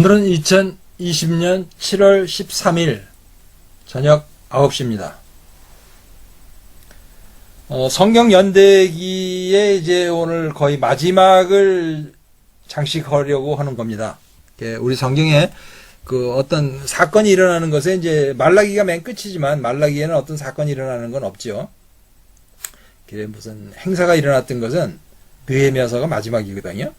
오늘은 2020년 7월 13일 저녁 9시입니다. 성경 연대기에 이제 오늘 거의 마지막을 장식하려고 하는 겁니다. 우리 성경에 그 어떤 사건이 일어나는 것에 이제 말라기가 맨 끝이지만 말라기에는 어떤 사건이 일어나는 건 없죠. 무슨 행사가 일어났던 것은 느헤미야서가 마지막이거든요.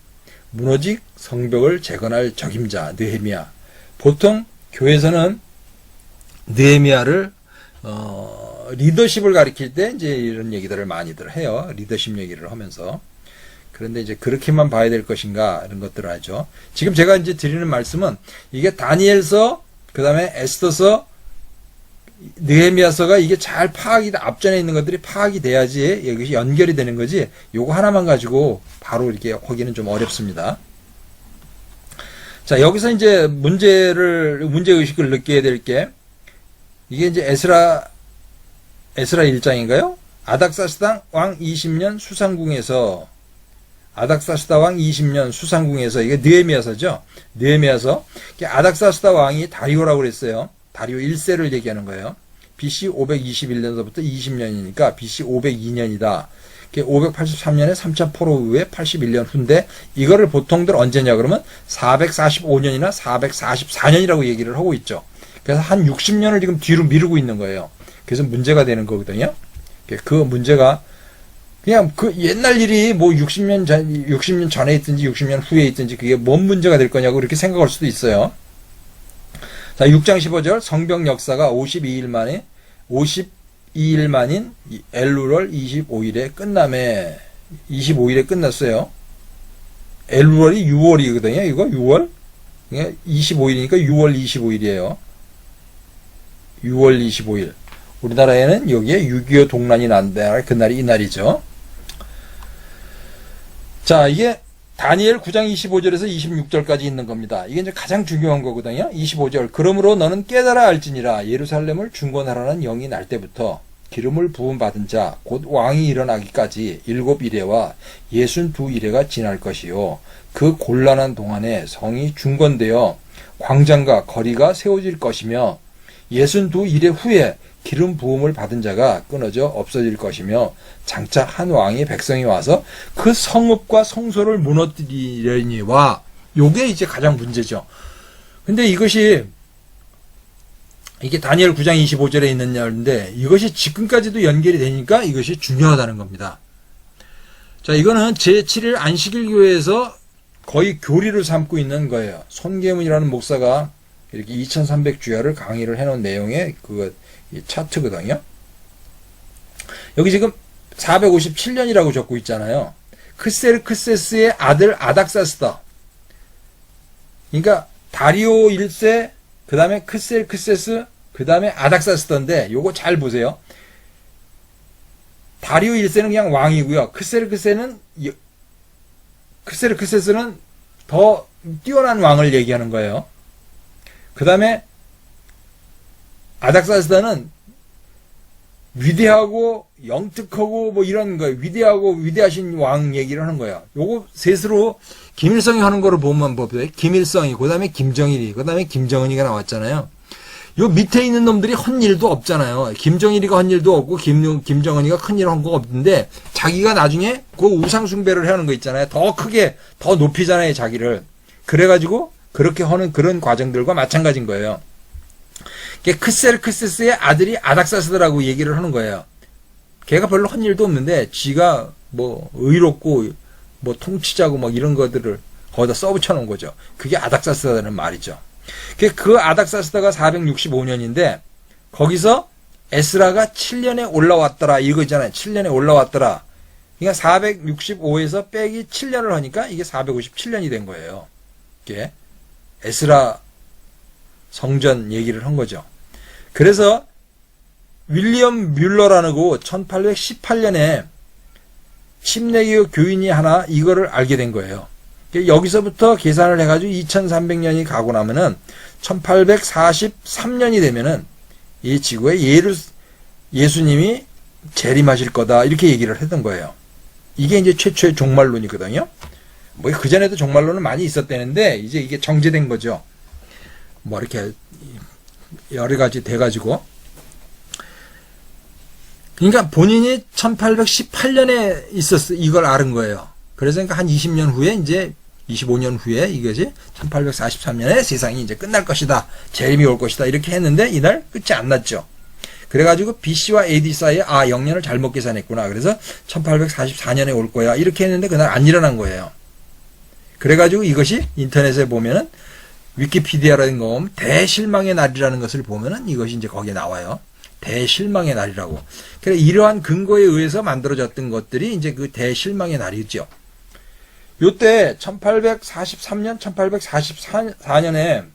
무너진 성벽을 재건할 적임자 느헤미야. 보통 교회에서는 느헤미야를 리더십을 가리킬 때 이제 이런 얘기들을 많이들 해요. 리더십 얘기를 하면서. 그런데 이제 그렇게만 봐야 될 것인가 이런 것들을 하죠. 지금 제가 이제 드리는 말씀은 이게 다니엘서, 그다음에 에스더서, 느헤미야서가 이게 잘 파악이 앞전에 있는 것들이 파악이 돼야지 이것이 연결이 되는 거지. 요거 하나만 가지고 바로 이렇게 하기는 좀 어렵습니다. 자, 여기서 이제 문제 의식을 느껴야 될 게 이게 이제 에스라 1장인가요? 아닥사스다 왕 20년 수상궁에서 아닥사스다 왕 20년 수상궁에서 이게 느헤미야서죠. 느헤미야서. 아닥사스다 왕이 다리오라고 그랬어요. 다리오 1세를 얘기하는 거예요. BC 521년서부터 20년이니까 BC 502년이다. 583년에 3차 포로 후에 81년 후인데 이거를 보통들 언제냐 그러면 445년이나 444년이라고 얘기를 하고 있죠. 그래서 한 60년을 지금 뒤로 미루고 있는 거예요. 그래서 문제가 되는 거거든요. 그 문제가 그냥 그 옛날 일이 뭐 60년 전에 있든지 60년 후에 있든지 그게 뭔 문제가 될 거냐고 이렇게 생각할 수도 있어요. 자, 6장 15절 성벽 역사가 52일 만인 엘루월 25일에 끝남에 25일에 끝났어요. 엘루월이 6월이거든요. 이거 6월? 25일이니까 6월 25일이에요. 6월 25일. 우리나라에는 여기에 6.25 동란이 난다. 그날이 이날이죠. 자, 이게 다니엘 9장 25절에서 26절까지 있는 겁니다. 이게 이제 가장 중요한 거거든요. 25절. 그러므로 너는 깨달아 알지니라. 예루살렘을 중건하라는 영이 날 때부터 기름을 부음 받은 자, 곧 왕이 일어나기까지 7이레와 62이레가 지날 것이요. 그 곤란한 동안에 성이 중건되어 광장과 거리가 세워질 것이며 62이레 후에 기름 부음을 받은 자가 끊어져 없어질 것이며 장차 한 왕이 백성이 와서 그 성읍과 성소를 무너뜨리려니와 요게 이제 가장 문제죠. 근데 이게 다니엘 9장 25절에 있는 말인데 이것이 지금까지도 연결이 되니까 이것이 중요하다는 겁니다. 자, 이거는 제7일 안식일 교회에서 거의 교리를 삼고 있는 거예요. 손계문이라는 목사가 이렇게 2300주야를 강의를 해놓은 내용의 이 차트거든요. 여기 지금 457년이라고 적고 있잖아요. 크세르크세스의 아들 아닥사스다. 그러니까 다리오 1세, 그 다음에 크세르크세스, 그 다음에 아닥사스다인데 요거 잘 보세요. 다리오 1세는 그냥 왕이고요. 크세르크세스는 더 뛰어난 왕을 얘기하는 거예요. 그 다음에 아닥사스다는 위대하고 영특하고 뭐 이런 거예요. 위대하신 왕 얘기를 하는 거예요. 요거 셋으로 김일성이 하는 거를 보면 보세요. 김일성이, 그 다음에 김정일이, 그 다음에 김정은이가 나왔잖아요. 요 밑에 있는 놈들이 한 일도 없잖아요. 김정일이가 한 일도 없고 김정은이가 큰 일 한 거 없는데 자기가 나중에 그 우상숭배를 하는 거 있잖아요. 더 크게 더 높이잖아요, 자기를. 그래가지고 그렇게 하는 그런 과정들과 마찬가지인 거예요. 크세르크세스의 아들이 아닥사스다라고 얘기를 하는 거예요. 걔가 별로 한 일도 없는데 지가 뭐 의롭고 뭐 통치자고 뭐 이런 것들을 거기다 써붙여 놓은 거죠. 그게 아닥사스다라는 말이죠. 그 아닥사스다가 465년인데 거기서 에스라가 7년에 올라왔더라 이거 있잖아요. 7년에 올라왔더라. 그러니까 465에서 빼기 7년을 하니까 이게 457년이 된 거예요. 이게 에스라 성전 얘기를 한 거죠. 그래서 윌리엄 뮬러라는 거 1818년에 침례교 교인이 하나 이거를 알게 된 거예요. 여기서부터 계산을 해가지고 2300년이 가고 나면은 1843년이 되면은 이 지구에 예수님이 재림하실 거다 이렇게 얘기를 했던 거예요. 이게 이제 최초의 종말론이거든요. 뭐 그전에도 종말론은 많이 있었다는데 이제 이게 정제된 거죠. 뭐 이렇게 여러 가지 돼가지고. 그러니까 본인이 1818년에 이걸 알은 거예요. 그래서 그러니까 한 20년 후에 이제 25년 후에 이거지 1843년에 세상이 이제 끝날 것이다. 재림이 올 것이다. 이렇게 했는데 이날 끝이 안 났죠. 그래가지고 BC와 AD 사이에 0년을 잘못 계산했구나. 그래서 1844년에 올 거야. 이렇게 했는데 그날 안 일어난 거예요. 그래가지고 이것이 인터넷에 보면은 위키피디아라는 거 보면 대실망의 날이라는 것을 보면은 이것이 이제 거기에 나와요. 대실망의 날이라고. 그래 이러한 근거에 의해서 만들어졌던 것들이 이제 그 대실망의 날이죠. 요때 1843년, 1844년에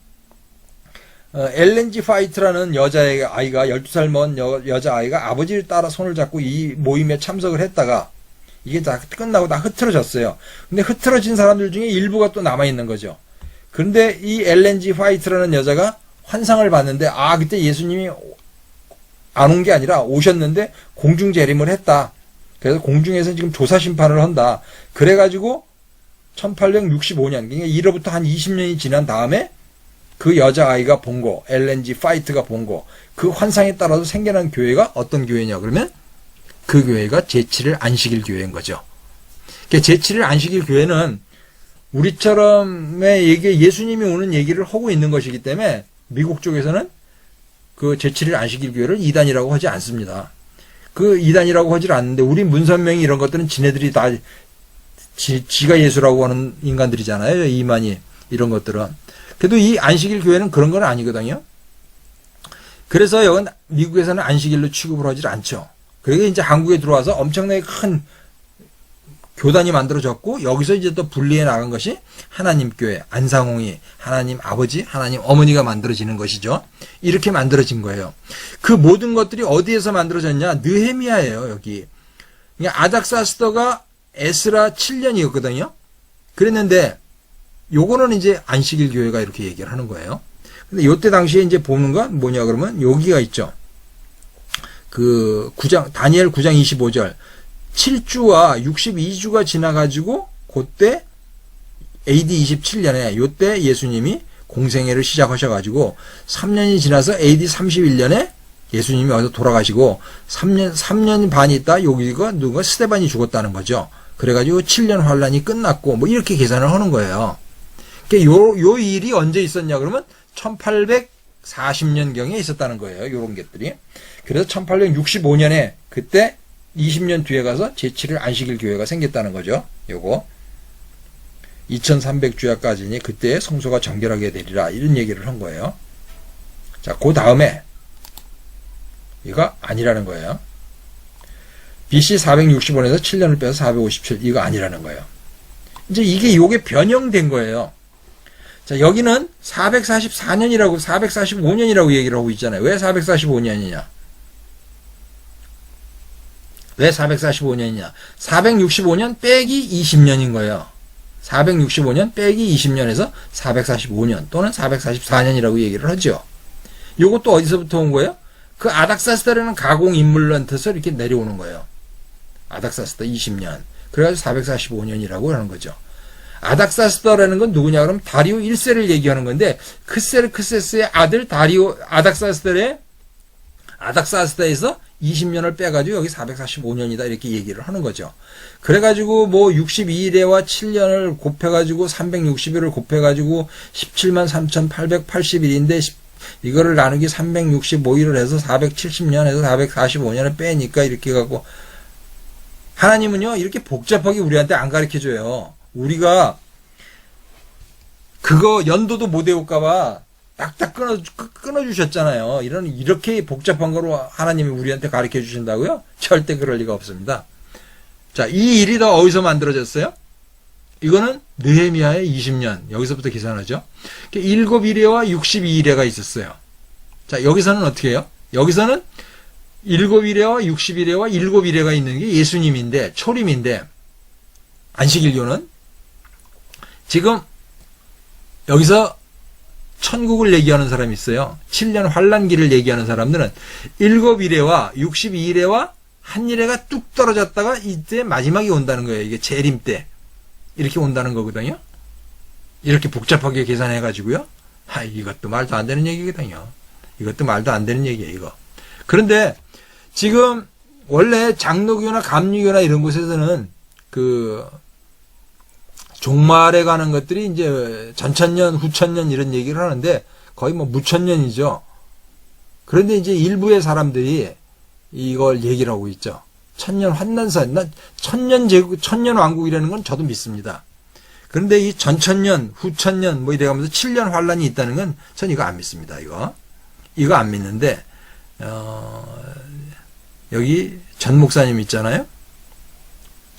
엘렌지 파이트라는 여자아이가 12살 먼 여자아이가 아버지를 따라 손을 잡고 이 모임에 참석을 했다가 이게 다 끝나고 다 흐트러졌어요. 근데 흐트러진 사람들 중에 일부가 또 남아있는 거죠. 그런데 이 엘렌지 파이트라는 여자가 환상을 봤는데 그때 예수님이 안 온 게 아니라 오셨는데 공중 재림을 했다. 그래서 공중에서 지금 조사 심판을 한다. 그래가지고 1865년, 그러니까 이로부터 한 20년이 지난 다음에 그 여자아이가 본 거, 엘렌지 파이트가 본 거, 그 환상에 따라서 생겨난 교회가 어떤 교회냐 그러면 그 교회가 제7일 안식일 교회인 거죠. 그러니까 제7일 안식일 교회는 우리처럼의 예수님이 오는 얘기를 하고 있는 것이기 때문에 미국 쪽에서는 그 제7일 안식일 교회를 이단이라고 하지 않습니다. 그 이단이라고 하질 않는데 우리 문선명이 이런 것들은 지네들이 다 지가 예수라고 하는 인간들이잖아요. 이만희 이런 것들은. 그래도 이 안식일 교회는 그런 건 아니거든요. 그래서 여긴 미국에서는 안식일로 취급을 하질 않죠. 그리고 이제 한국에 들어와서 엄청나게 큰 교단이 만들어졌고 여기서 이제 또 분리해 나간 것이 하나님 교회, 안상홍이 하나님 아버지, 하나님 어머니가 만들어지는 것이죠. 이렇게 만들어진 거예요. 그 모든 것들이 어디에서 만들어졌냐? 느헤미야예요. 여기. 그러니까 아닥사스더가 에스라 7년이었거든요. 그랬는데 요거는 이제 안식일 교회가 이렇게 얘기를 하는 거예요. 근데 요때 당시에 이제 보는 건 뭐냐 그러면 여기가 있죠. 그 다니엘 9장 25절 7주와 62주가 지나가지고 그때 AD 27년에 요때 예수님이 공생애를 시작하셔가지고 3년이 지나서 AD 31년에 예수님이 어디서 돌아가시고 3년 반이 있다 여기가 누가 스데반이 죽었다는 거죠. 그래가지고 7년 환란이 끝났고 뭐 이렇게 계산을 하는 거예요. 그러니까 요 일이 언제 있었냐 그러면 1840년경에 있었다는 거예요. 요런 것들이. 그래서 1865년에 그때 20년 뒤에 가서 제7일 안식일 교회가 생겼다는 거죠. 요거 2300주야까지니 그때 성소가 정결하게 되리라 이런 얘기를 한 거예요. 자, 그 다음에 이거 아니라는 거예요. BC 465년에서 7년을 빼서 457 이거 아니라는 거예요. 이제 요게 변형된 거예요. 자, 여기는 444년이라고 445년이라고 얘기를 하고 있잖아요. 왜 445년이냐? 왜 445년이냐? 465년 빼기 20년인 거예요. 465년 빼기 20년에서 445년 또는 444년이라고 얘기를 하죠. 요것도 어디서부터 온 거예요? 그 아닥사스다라는 가공인물론에서 이렇게 내려오는 거예요. 아닥사스다 20년. 그래가지고 445년이라고 하는 거죠. 아닥사스다라는 건 누구냐 그러면 다리오 1세를 얘기하는 건데 크세르크세스의 아들 다리오 아닥사스다에서 20년을 빼가지고 여기 445년이다 이렇게 얘기를 하는 거죠. 그래가지고 뭐 62일에와 7년을 곱해가지고 360일을 곱해가지고 173,880일인데 이거를 나누기 365일을 해서 470년에서 445년을 빼니까 이렇게 갖고 하나님은요 이렇게 복잡하게 우리한테 안 가르쳐줘요. 우리가 그거 연도도 못 외울까봐 딱딱 끊어주셨잖아요. 이렇게 복잡한 거로 하나님이 우리한테 가르쳐 주신다고요? 절대 그럴 리가 없습니다. 자, 이 일이 다 어디서 만들어졌어요? 이거는 느헤미야의 20년. 여기서부터 계산하죠. 7일에와 62일에가 있었어요. 자, 여기서는 어떻게 해요? 여기서는 7일에와 60일에와 7일에가 있는 게 예수님인데, 초림인데, 안식일교는 지금 여기서 천국을 얘기하는 사람이 있어요. 7년 환란기를 얘기하는 사람들은 7일에와 62일에와 한 일에가 뚝 떨어졌다가 이때 마지막이 온다는 거예요. 이게 재림 때. 이렇게 온다는 거거든요. 이렇게 복잡하게 계산해가지고요. 이것도 말도 안 되는 얘기거든요. 이것도 말도 안 되는 얘기예요, 이거. 그런데 지금 원래 장로교나 감리교나 이런 곳에서는 그 종말에 관한 것들이 이제 전천년, 후천년 이런 얘기를 하는데 거의 뭐 무천년이죠. 그런데 이제 일부의 사람들이 이걸 얘기를 하고 있죠. 천년 환난사, 천년 왕국이라는 건 저도 믿습니다. 그런데 이 전천년, 후천년 뭐 이래가면서 7년 환란이 있다는 건 전 이거 안 믿습니다. 이거 안 믿는데 여기 전 목사님 있잖아요.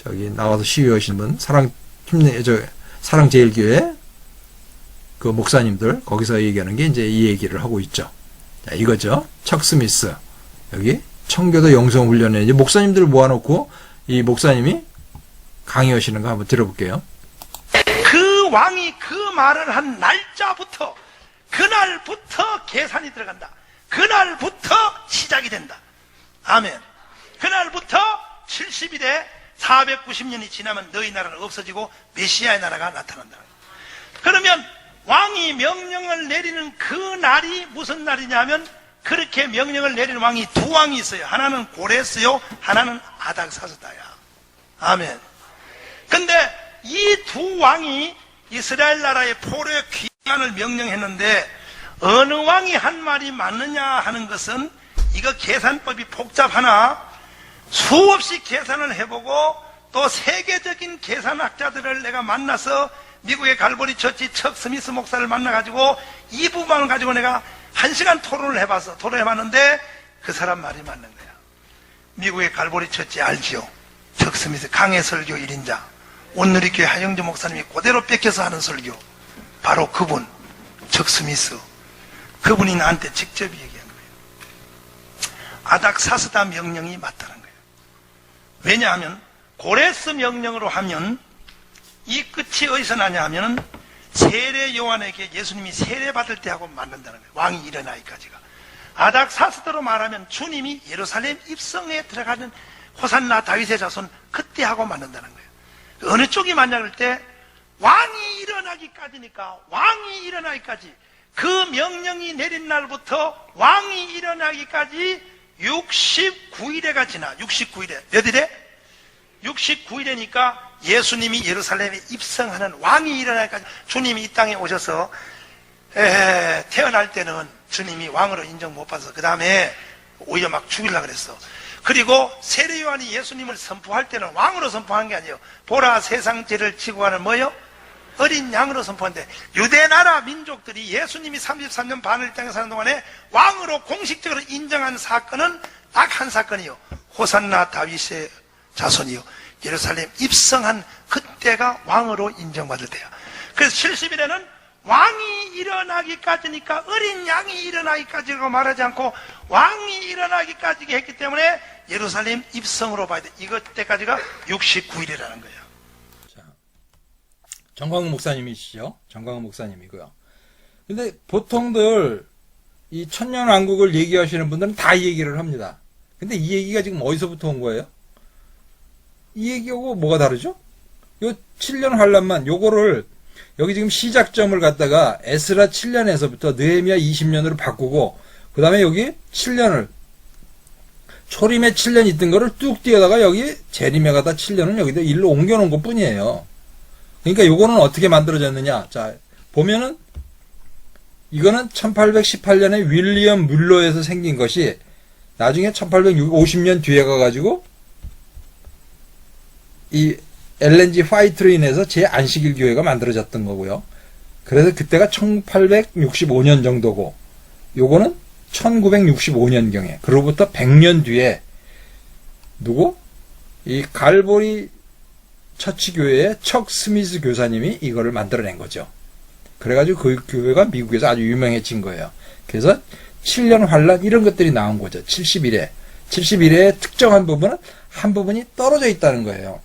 저기 나와서 시위하신 분, 사랑제일교회 그 목사님들 거기서 얘기하는 게 이제 이 얘기를 하고 있죠. 자, 이거죠. 척 스미스. 여기 청교도 영성훈련에 이제 목사님들을 모아놓고 이 목사님이 강의하시는 거 한번 들어볼게요. 그 왕이 그 말을 한 날짜부터 그날부터 계산이 들어간다. 그날부터 시작이 된다. 아멘. 그날부터 70일에 490년이 지나면 너희 나라는 없어지고 메시아의 나라가 나타난다. 그러면 왕이 명령을 내리는 그 날이 무슨 날이냐면 그렇게 명령을 내리는 왕이 두 왕이 있어요. 하나는 고레스요, 하나는 아닥사스다야. 아멘. 근데 이 두 왕이 이스라엘 나라의 포로의 귀환을 명령했는데 어느 왕이 한 말이 맞느냐 하는 것은 이거 계산법이 복잡하나 수없이 계산을 해보고 또 세계적인 계산학자들을 내가 만나서 미국의 갈보리 처치 척 스미스 목사를 만나가지고 이 부분을 가지고 내가 1시간 토론을 해봤는데 그 사람 말이 맞는 거야. 미국의 갈보리 처치 알지요? 척 스미스 강해 설교 1인자 온누리교회 하영주 목사님이 그대로 뺏겨서 하는 설교 바로 그분 척 스미스 그분이 나한테 직접 얘기한 거예요. 아닥사스다 명령이 맞다는 거예요. 왜냐하면 고레스 명령으로 하면 이 끝이 어디서 나냐 하면 세례 요한에게 예수님이 세례 받을 때 하고 맞는다는 거예요. 왕이 일어나기까지가. 아닥사스다로 말하면 주님이 예루살렘 입성에 들어가는 호산나 다윗의 자손 그때 하고 맞는다는 거예요. 어느 쪽이 맞냐 그럴 때 왕이 일어나기까지니까 왕이 일어나기까지 그 명령이 내린 날부터 왕이 일어나기까지 69일에가 지나 69일에 몇 일에? 69일이니까 예수님이 예루살렘에 입성하는 왕이 일어나기까지 주님이 이 땅에 오셔서 태어날 때는 주님이 왕으로 인정 못 받아서 그 다음에 오히려 막 죽이려고 그랬어. 그리고 세례 요한이 예수님을 선포할 때는 왕으로 선포한 게 아니에요. 보라 세상 죄를 지고 가는 뭐요? 어린 양으로 선포한데 유대 나라 민족들이 예수님이 33년 반을 이 땅에 사는 동안에 왕으로 공식적으로 인정한 사건은 딱 한 사건이요. 호산나 다윗의 자손이요. 예루살렘 입성한 그때가 왕으로 인정받을 때야. 그래서 70일에는 왕이 일어나기까지니까 어린 양이 일어나기까지라고 말하지 않고 왕이 일어나기까지 했기 때문에 예루살렘 입성으로 봐야 돼. 이것 때까지가 69일이라는 거예요. 자, 정광훈 목사님이시죠? 정광훈 목사님이고요. 근데 보통들 이 천년왕국을 얘기하시는 분들은 다 이 얘기를 합니다. 근데 이 얘기가 지금 어디서부터 온 거예요? 이 얘기하고 뭐가 다르죠? 요 7년 환란만 요거를 여기 지금 시작점을 갖다가 에스라 7년에서부터 느헤미야 20년으로 바꾸고 그 다음에 여기 7년을 초림에 7년 있던 거를 뚝 띄어다가 여기 제리메 가다 7년은 여기다 일로 옮겨놓은 것 뿐이에요. 그러니까 요거는 어떻게 만들어졌느냐. 자, 보면은 이거는 1818년에 윌리엄 뮬러에서 생긴 것이 나중에 1850년 뒤에 가가지고 이 엘렌지 화이트로 인해서 제안식일 교회가 만들어졌던 거고요. 그래서 그때가 1865년 정도고 요거는 1965년경에 그로부터 100년 뒤에 누구? 이 갈보리 처치교회의 척 스미스 교사님이 이거를 만들어낸 거죠. 그래가지고 그 교회가 미국에서 아주 유명해진 거예요. 그래서 7년 환란 이런 것들이 나온 거죠. 70일에 특정한 부분은 한 부분이 떨어져 있다는 거예요.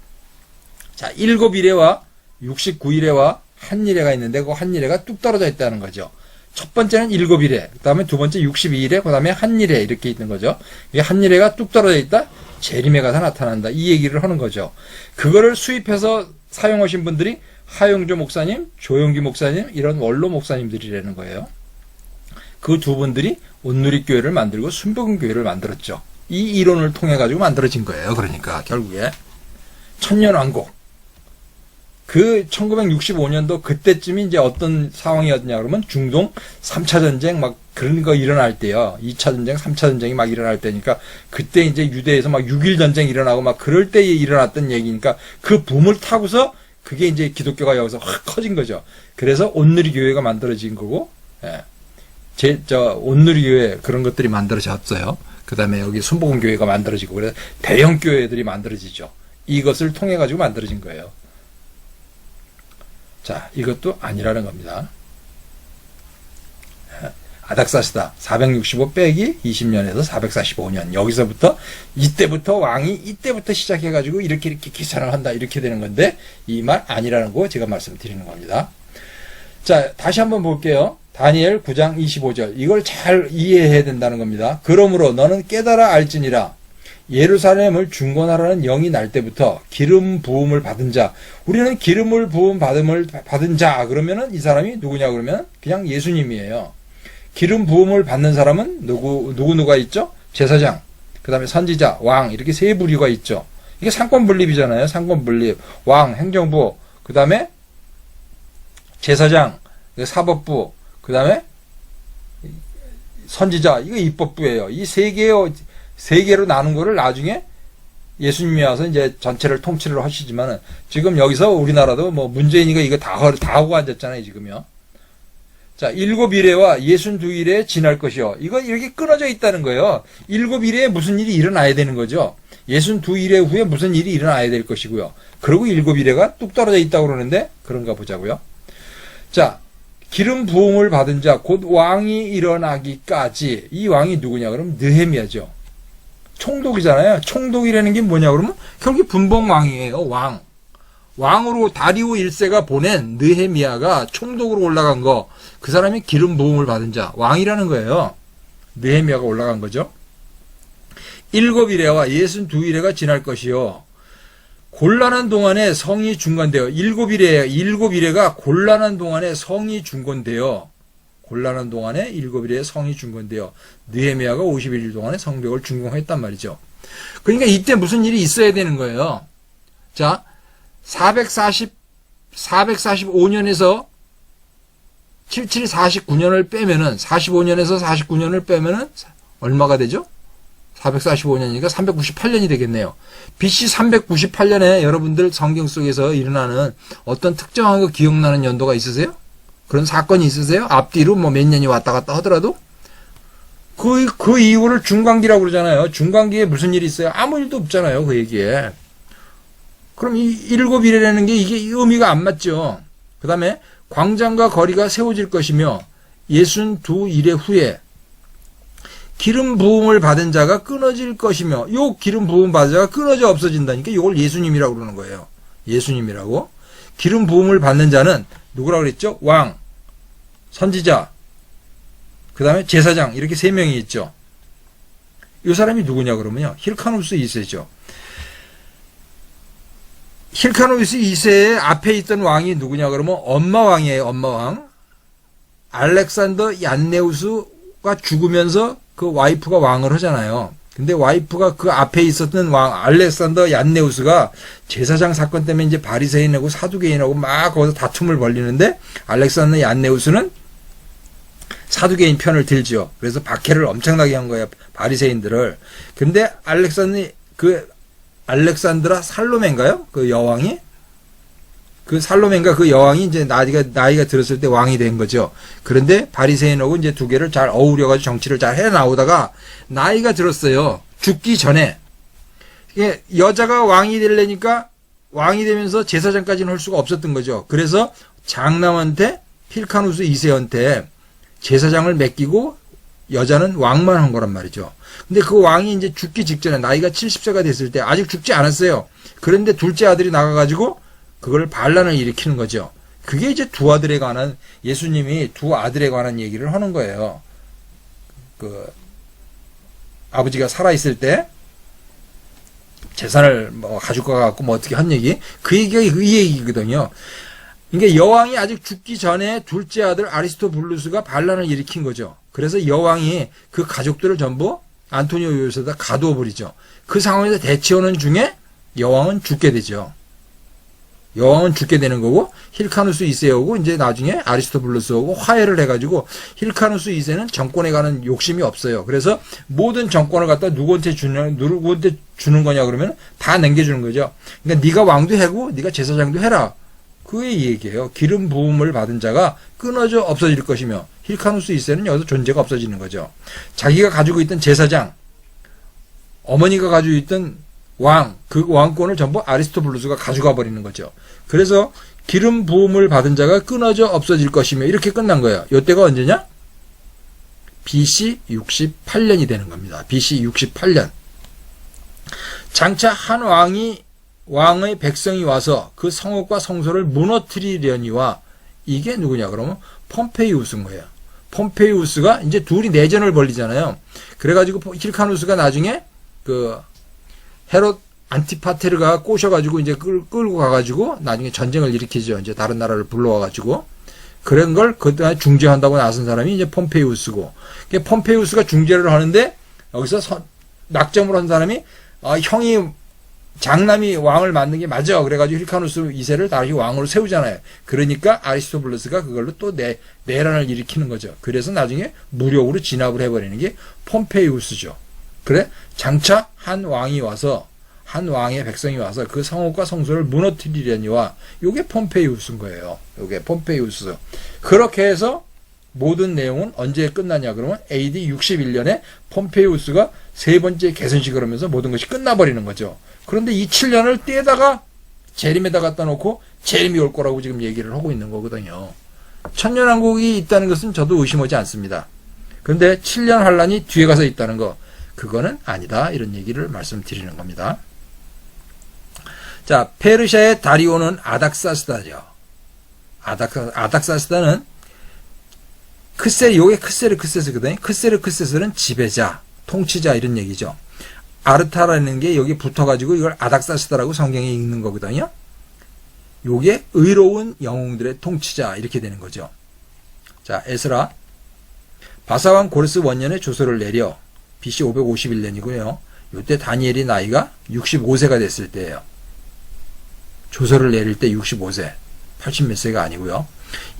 자, 7일에와 69일에와 한 일회가 있는데 그 한 일회가 뚝 떨어져 있다는 거죠. 첫 번째는 7일에, 그 다음에 두 번째 62일에, 그 다음에 한 일회 이렇게 있는 거죠. 이 한 일회가 뚝 떨어져 있다? 제리메 가서 나타난다. 이 얘기를 하는 거죠. 그거를 수입해서 사용하신 분들이 하용조 목사님, 조영기 목사님 이런 원로 목사님들이라는 거예요. 그 두 분들이 온누리교회를 만들고 순복음교회를 만들었죠. 이 이론을 통해 가지고 만들어진 거예요. 그러니까 결국에 천년왕국 그 1965년도 그때쯤이 이제 어떤 상황이었냐 그러면 중동 3차 전쟁 막 그런 거 일어날 때요. 2차 전쟁, 3차 전쟁이 막 일어날 때니까 그때 이제 유대에서 막 6.1 전쟁 일어나고 막 그럴 때에 일어났던 얘기니까 그 붐을 타고서 그게 이제 기독교가 여기서 확 커진 거죠. 그래서 온누리 교회가 만들어진 거고, 예. 온누리 교회 그런 것들이 만들어졌어요. 그 다음에 여기 순복음 교회가 만들어지고, 그래서 대형 교회들이 만들어지죠. 이것을 통해 가지고 만들어진 거예요. 자, 이것도 아니라는 겁니다. 아닥사스다 465 빼기 20년에서 445년 여기서부터 이때부터 왕이 이때부터 시작해가지고 이렇게 계산을 한다 이렇게 되는 건데 이 말 아니라는 거 제가 말씀드리는 겁니다. 자, 다시 한번 볼게요. 다니엘 9장 25절 이걸 잘 이해해야 된다는 겁니다. 그러므로 너는 깨달아 알지니라 예루살렘을 중건하라는 영이 날 때부터 기름 부음을 받은 자 우리는 기름을 부음 받은 자 그러면은 이 사람이 누구냐 그러면 그냥 예수님이에요. 기름 부음을 받는 사람은 누구가 있죠? 제사장, 그 다음에 선지자, 왕, 이렇게 세 부류가 있죠. 이게 상권 분립이잖아요. 상권 분립. 왕, 행정부, 그 다음에 제사장, 사법부, 그 다음에 선지자, 이거 입법부예요. 이 세 개로 나눈 거를 나중에 예수님이 와서 이제 전체를 통치를 하시지만은 지금 여기서 우리나라도 뭐 문재인이가 이거 다 하고 앉았잖아요, 지금요. 자, 7일에와 62일에 지날 것이요. 이거 이렇게 끊어져 있다는 거예요. 7일에 무슨 일이 일어나야 되는 거죠. 62일 후에 무슨 일이 일어나야 될 것이고요. 그리고 7일에가 뚝 떨어져 있다고 그러는데 그런가 보자고요. 자, 기름 부음을 받은 자, 곧 왕이 일어나기까지. 이 왕이 누구냐 그러면 느헤미야죠. 총독이잖아요. 총독이라는 게 뭐냐 그러면 결국 분봉왕이에요. 왕. 왕으로 다리오 1세가 보낸 느헤미야가 총독으로 올라간 거, 그 사람이 기름 부음을 받은 자, 왕이라는 거예요. 느헤미야가 올라간 거죠. 7일에와 62일에가 지날 것이요. 곤란한 동안에 성이 중건되어, 7일에가 곤란한 동안에 성이 중건되어, 곤란한 동안에 7일에 성이 중건되어, 느헤미야가 51일 동안에 성벽을 준공했단 말이죠. 그러니까 이때 무슨 일이 있어야 되는 거예요. 자, 445년에서 7749년을 빼면은 45년에서 49년을 빼면은 얼마가 되죠? 445년이니까 398년이 되겠네요. BC 398년에 여러분들 성경 속에서 일어나는 어떤 특정한 거 기억나는 연도가 있으세요? 그런 사건이 있으세요? 앞뒤로 뭐 몇 년이 왔다 갔다 하더라도 그 이후를 중간기라고 그러잖아요. 중간기에 무슨 일이 있어요? 아무 일도 없잖아요. 그 얘기에. 그럼 이 7일이라는 게 이게 의미가 안 맞죠. 그 다음에 광장과 거리가 세워질 것이며 62일의 후에 기름 부음을 받은 자가 끊어질 것이며 요 기름 부음 받은 자가 끊어져 없어진다니까 이걸 예수님이라고 그러는 거예요. 예수님이라고. 기름 부음을 받는 자는 누구라고 그랬죠? 왕, 선지자, 그 다음에 제사장 이렇게 세 명이 있죠. 이 사람이 누구냐 그러면요. 힐카누스 2세죠. 힐카누스 2세의 앞에 있던 왕이 누구냐 그러면 엄마왕이에요. 엄마왕. 알렉산더 얀네우스가 죽으면서 그 와이프가 왕을 하잖아요. 근데 와이프가 그 앞에 있었던 왕 알렉산더 얀네우스가 제사장 사건 때문에 이제 바리새인하고 사두개인하고 막 거기서 다툼을 벌리는데 알렉산더 얀네우스는 사두개인 편을 들죠. 그래서 박해를 엄청나게 한 거예요. 바리새인들을. 근데 알렉산드라 살로메인가요? 그 여왕이? 그 살로메인가 그 여왕이 이제 나이가 들었을 때 왕이 된 거죠. 그런데 바리새인하고 이제 두 개를 잘 어우려가지고 정치를 잘 해 나오다가 나이가 들었어요. 죽기 전에. 이게 여자가 왕이 되려니까 왕이 되면서 제사장까지는 할 수가 없었던 거죠. 그래서 장남한테 힐카누스 2세한테 제사장을 맡기고 여자는 왕만 한 거란 말이죠. 근데 그 왕이 이제 죽기 직전에 나이가 70세가 됐을 때 아직 죽지 않았어요. 그런데 둘째 아들이 나가가지고 그걸 반란을 일으키는 거죠. 그게 이제 두 아들에 관한 예수님이 두 아들에 관한 얘기를 하는 거예요. 그 아버지가 살아있을 때 재산을 뭐 가지고 가갖고 뭐 어떻게 한 얘기 그 얘기가 이 얘기거든요. 그러니까 여왕이 아직 죽기 전에 둘째 아들 아리스토블루스가 반란을 일으킨 거죠. 그래서 여왕이 그 가족들을 전부 안토니오 요새다 가두어 버리죠. 그 상황에서 대치하는 중에 여왕은 죽게 되죠. 여왕은 죽게 되는 거고 힐카누스 2세하고 이제 나중에 아리스토블루스하고 화해를 해가지고 힐카누스 2세는 정권에 가는 욕심이 없어요. 그래서 모든 정권을 갖다 누구한테 주는 거냐 그러면 다 남겨주는 거죠. 그러니까 네가 왕도 하고 네가 제사장도 해라. 그의 얘기예요. 기름 부음을 받은 자가 끊어져 없어질 것이며 힐카누스 2세는 여기서 존재가 없어지는 거죠. 자기가 가지고 있던 제사장, 어머니가 가지고 있던 왕, 그 왕권을 전부 아리스토블루스가 가져가 버리는 거죠. 그래서 기름 부음을 받은 자가 끊어져 없어질 것이며 이렇게 끝난 거예요. 이때가 언제냐? BC 68년이 되는 겁니다. BC 68년. 장차 한 왕의 백성이 와서 그 성읍과 성소를 무너뜨리려니와 이게 누구냐 그러면 폼페이우스인 거예요. 폼페이우스가 이제 둘이 내전을 벌리잖아요. 그래가지고 힐카누스가 나중에 그 헤롯 안티파테르가 꼬셔가지고 이제 끌고 가가지고 나중에 전쟁을 일으키죠. 이제 다른 나라를 불러와가지고 그런 걸 그다음에 중재한다고 나선 사람이 이제 폼페이우스고, 폼페이우스가 중재를 하는데 여기서 낙점을 한 사람이 형이 장남이 왕을 맡는 게 맞아. 그래가지고 힐카누스 2세를 다시 왕으로 세우잖아요. 그러니까 아리스토블루스가 그걸로 또 내란을 일으키는 거죠. 그래서 나중에 무력으로 진압을 해버리는 게 폼페이우스죠. 그래 장차 한 왕이 와서 한 왕의 백성이 와서 그 성읍과 성소를 무너뜨리려니와 요게 폼페이우스인 거예요. 요게 폼페이우스. 그렇게 해서 모든 내용은 언제 끝나냐 그러면 AD 61년에 폼페이우스가 세 번째 개선식을 하면서 모든 것이 끝나버리는 거죠. 그런데 이 7년을 떼다가 재림에다 갖다 놓고 재림이 올 거라고 지금 얘기를 하고 있는 거거든요. 천년왕국이 있다는 것은 저도 의심하지 않습니다. 그런데 7년 환란이 뒤에 가서 있다는 거, 그거는 아니다, 이런 얘기를 말씀드리는 겁니다. 자, 페르시아의 다리오는 아닥사스다죠. 아닥사스다는 요게 크세르크세스거든요. 크세르크세스는 지배자, 통치자 이런 얘기죠. 아르타라는 게 여기 붙어가지고 이걸 아닥사스다라고 성경에 읽는 거거든요. 요게 의로운 영웅들의 통치자 이렇게 되는 거죠. 자, 에스라 바사왕 고레스 원년에 조서를 내려 BC 551년이고요. 이때 다니엘이 나이가 65세가 됐을 때예요. 조서를 내릴 때 65세, 80 몇 세가 아니고요.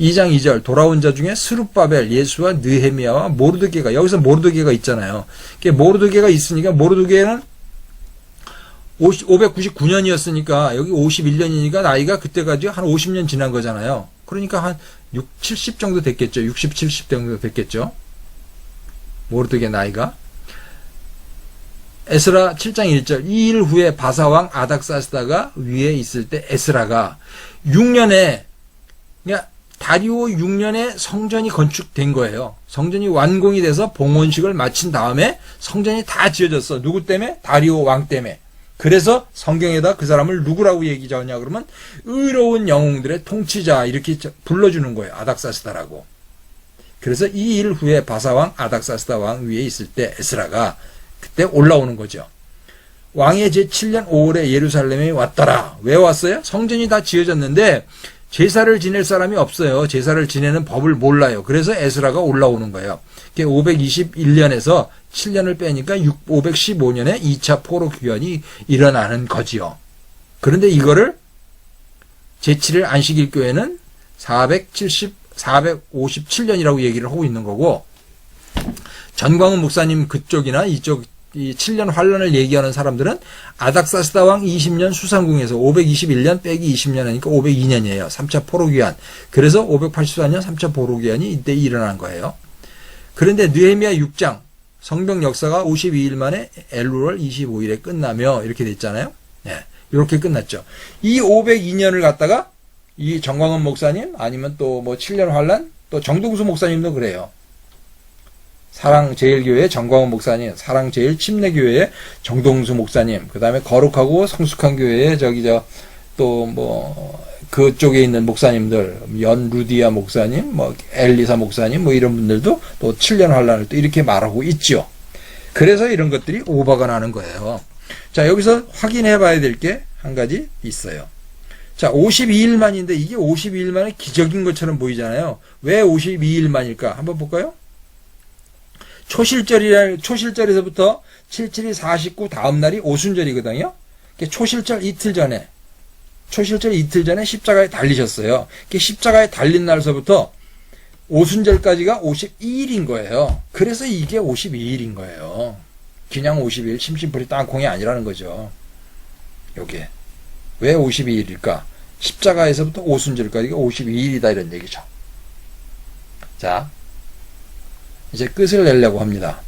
2장 2절 돌아온 자 중에 스룹바벨, 예수와 느헤미야와 모르드게가, 여기서 모르드게가 있잖아요. 모르드게가 있으니까 모르드게는 599년이었으니까 여기 51년이니까 나이가 그때까지 한 50년 지난 거잖아요. 그러니까 한 70 정도 됐겠죠. 60, 70 정도 됐겠죠. 모르드게 나이가. 에스라 7장 1절 이 일 후에 바사왕 아닥사스다가 위에 있을 때 에스라가 6년에, 그러니까 다리오 6년에 성전이 건축된 거예요. 성전이 완공이 돼서 봉헌식을 마친 다음에 성전이 다 지어졌어. 누구 때문에? 다리오 왕 때문에. 그래서 성경에다 그 사람을 누구라고 얘기하냐 그러면 의로운 영웅들의 통치자 이렇게 불러주는 거예요. 아닥사스다라고. 그래서 이 일 후에 바사왕 아닥사스다 왕 위에 있을 때 에스라가 그때 올라오는 거죠. 왕의 제7년 5월에 예루살렘에 왔더라. 왜 왔어요? 성전이 다 지어졌는데 제사를 지낼 사람이 없어요. 제사를 지내는 법을 몰라요. 그래서 에스라가 올라오는 거예요. 521년에서 7년을 빼니까 515년에 2차 포로 귀환이 일어나는 거지요. 그런데 이거를 제7일 안식일 교회는 457년이라고 얘기를 하고 있는 거고, 전광훈 목사님 그쪽이나 이쪽 이 7년 환란을 얘기하는 사람들은 아닥사스다 왕 20년 수상궁에서 521년 빼기 20년 하니까 502년이에요. 3차 포로귀환. 그래서 584년 3차 포로귀환이 이때 일어난 거예요. 그런데 느헤미야 6장 성경 역사가 52일 만에 엘루월 25일에 끝나며 이렇게 됐잖아요. 네, 이렇게 끝났죠. 이 502년을 갖다가 이 전광훈 목사님 아니면 또 뭐 7년 환란 또 정동수 목사님도 그래요. 사랑제일교회 정광훈 목사님, 사랑제일침례교회 정동수 목사님, 그 다음에 거룩하고 성숙한 교회에 또 뭐 그쪽에 있는 목사님들, 연루디아 목사님, 뭐 엘리사 목사님, 뭐 이런 분들도 또 7년 환란을 또 이렇게 말하고 있죠. 그래서 이런 것들이 오버가 나는 거예요. 자, 여기서 확인해 봐야 될 게 한 가지 있어요. 자, 52일 만인데 이게 52일 만에 기적인 것처럼 보이잖아요. 왜 52일 만일까? 한번 볼까요? 초실절에서부터 77이 49 다음 날이 오순절이거든요. 초실절 이틀 전에 십자가에 달리셨어요. 십자가에 달린 날서부터 오순절까지가 52일인 거예요. 그래서 이게 52일인 거예요. 그냥 52일 심심풀이 땅콩이 아니라는 거죠. 요게. 왜 52일일까? 십자가에서부터 오순절까지가 52일이다 이런 얘기죠. 자, 이제 끝을 내려고 합니다.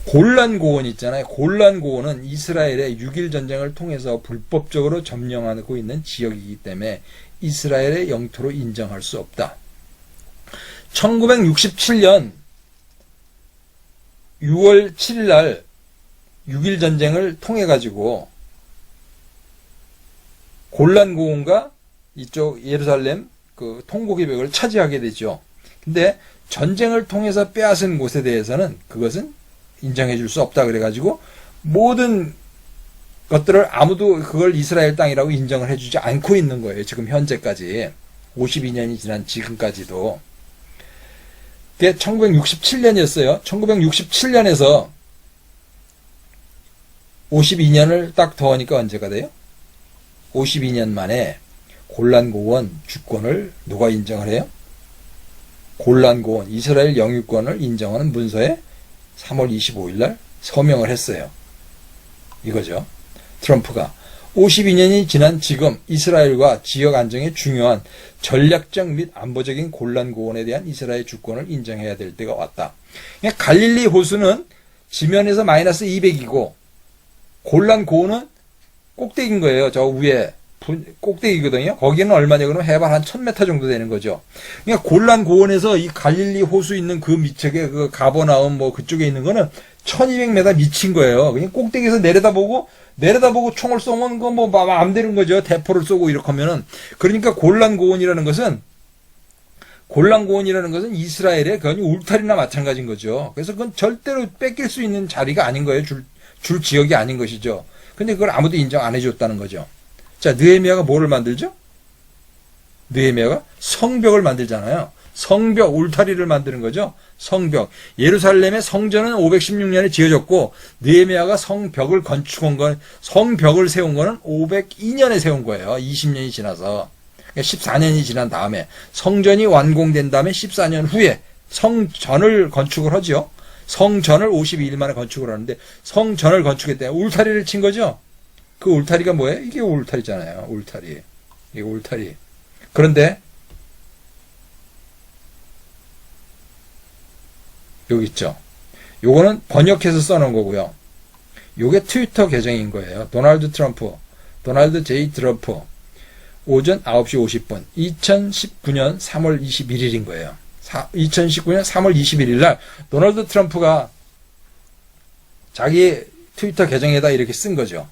골란고원 있잖아요. 골란고원은 이스라엘의 6일 전쟁을 통해서 불법적으로 점령하고 있는 지역이기 때문에 이스라엘의 영토로 인정할 수 없다. 1967년 6월 7일 날 6일 전쟁을 통해 가지고 골란고원과 이쪽 예루살렘 그 통곡의벽을 차지하게 되죠. 근데 전쟁을 통해서 빼앗은 곳에 대해서는 그것은 인정해 줄 수 없다 그래가지고 모든 것들을 아무도 그걸 이스라엘 땅이라고 인정을 해주지 않고 있는 거예요. 지금 현재까지 52년이 지난 지금까지도. 그게 1967년이었어요. 1967년에서 52년을 딱 더하니까 언제가 돼요? 52년 만에 골란고원 주권을 누가 인정을 해요? 골란고원 이스라엘 영유권을 인정하는 문서에 3월 25일 날 서명을 했어요. 이거죠. 트럼프가 52년이 지난 지금 이스라엘과 지역 안정에 중요한 전략적 및 안보적인 골란고원에 대한 이스라엘 주권을 인정해야 될 때가 왔다. 갈릴리 호수는 지면에서 마이너스 200이고 골란고원은 꼭대기인 거예요. 저 위에 꼭대기거든요. 거기는 얼마냐 그러면 해발 한 1000m 정도 되는 거죠. 그러니까 골란고원에서 이 갈릴리 호수 있는 그 밑쪽에 그 가버나움 뭐 그쪽에 있는 거는 1200m 밑인 거예요. 그냥 꼭대기에서 내려다보고 총을 쏘면 그 뭐 마음대로인 거죠. 대포를 쏘고 이렇게 하면은. 그러니까 골란고원이라는 것은 이스라엘의 그건 울타리나 마찬가지인 거죠. 그래서 그건 절대로 뺏길 수 있는 자리가 아닌 거예요. 줄 지역이 아닌 것이죠. 근데 그걸 아무도 인정 안 해줬다는 거죠. 자, 느헤미야가 뭐를 만들죠? 느헤미야가 성벽을 만들잖아요. 성벽, 울타리를 만드는 거죠. 성벽. 예루살렘의 성전은 516년에 지어졌고 느헤미야가 성벽을 세운 거는 502년에 세운 거예요. 20년이 지나서. 14년이 지난 다음에 성전이 완공된 다음에 14년 후에 성전을 건축을 하죠. 성전을 52일 만에 건축을 하는데 성전을 건축했대. 울타리를 친 거죠. 그 울타리가 뭐예요? 이게 울타리잖아요. 울타리. 이게 울타리. 그런데 여기 있죠. 요거는 번역해서 써놓은 거고요. 요게 트위터 계정인 거예요. 도널드 J. 트럼프. 오전 9시 50분. 2019년 3월 21일인 거예요. 2019년 3월 21일 날 도널드 트럼프가 자기 트위터 계정에다 이렇게 쓴 거죠.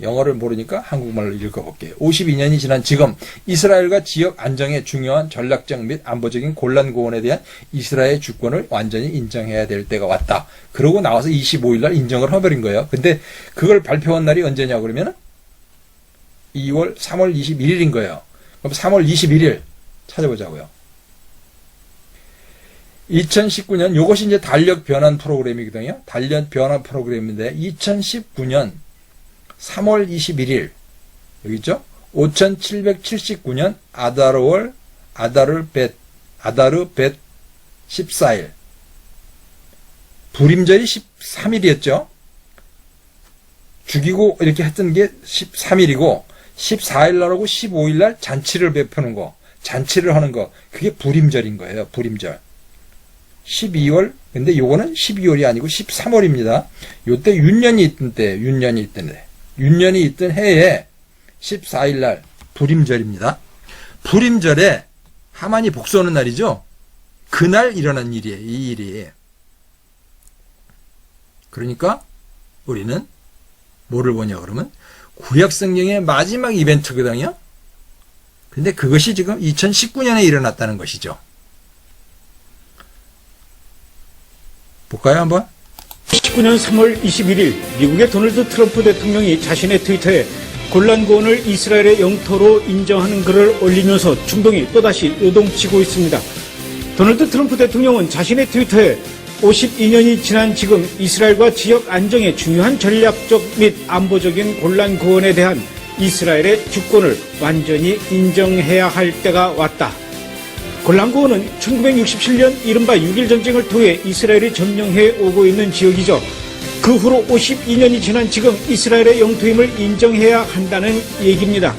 영어를 모르니까 한국말로 읽어볼게요. 52년이 지난 지금 이스라엘과 지역 안정에 중요한 전략적 및 안보적인 골란고원에 대한 이스라엘 주권을 완전히 인정해야 될 때가 왔다. 그러고 나와서 25일 날 인정을 해버린 거예요. 근데 그걸 발표한 날이 언제냐 그러면 3월 21일인 거예요. 그럼 3월 21일 찾아보자고요. 2019년 요것이 이제 달력 변환 프로그램이거든요. 달력 변환 프로그램인데 2019년 3월 21일 여기 있죠? 5779년 아다르 벳 14일 불임절이 13일이었죠. 죽이고 이렇게 했던 게 13일이고 14일 날하고 15일 날 잔치를 베푸는 거, 잔치를 하는 거 그게 불임절인 거예요. 불임절. 12월 근데 요거는 12월이 아니고 13월입니다. 요때 윤년이 있던 해에 14일 날 불임절입니다. 불임절에 하만이 복수하는 날이죠. 그날 일어난 일이에요. 이 일이. 그러니까 우리는 뭐를 보냐 그러면 구약 성경의 마지막 이벤트거든요. 근데 그것이 지금 2019년에 일어났다는 것이죠. 볼까요 한번? 19년 3월 21일 미국의 도널드 트럼프 대통령이 자신의 트위터에 골란고원을 이스라엘의 영토로 인정하는 글을 올리면서 중동이 또다시 요동치고 있습니다. 도널드 트럼프 대통령은 자신의 트위터에 52년이 지난 지금 이스라엘과 지역 안정의 중요한 전략적 및 안보적인 골란고원에 대한 이스라엘의 주권을 완전히 인정해야 할 때가 왔다. 골란고원은 1967년 이른바 6.1 전쟁을 통해 이스라엘이 점령해 오고 있는 지역이죠. 그 후로 52년이 지난 지금 이스라엘의 영토임을 인정해야 한다는 얘기입니다.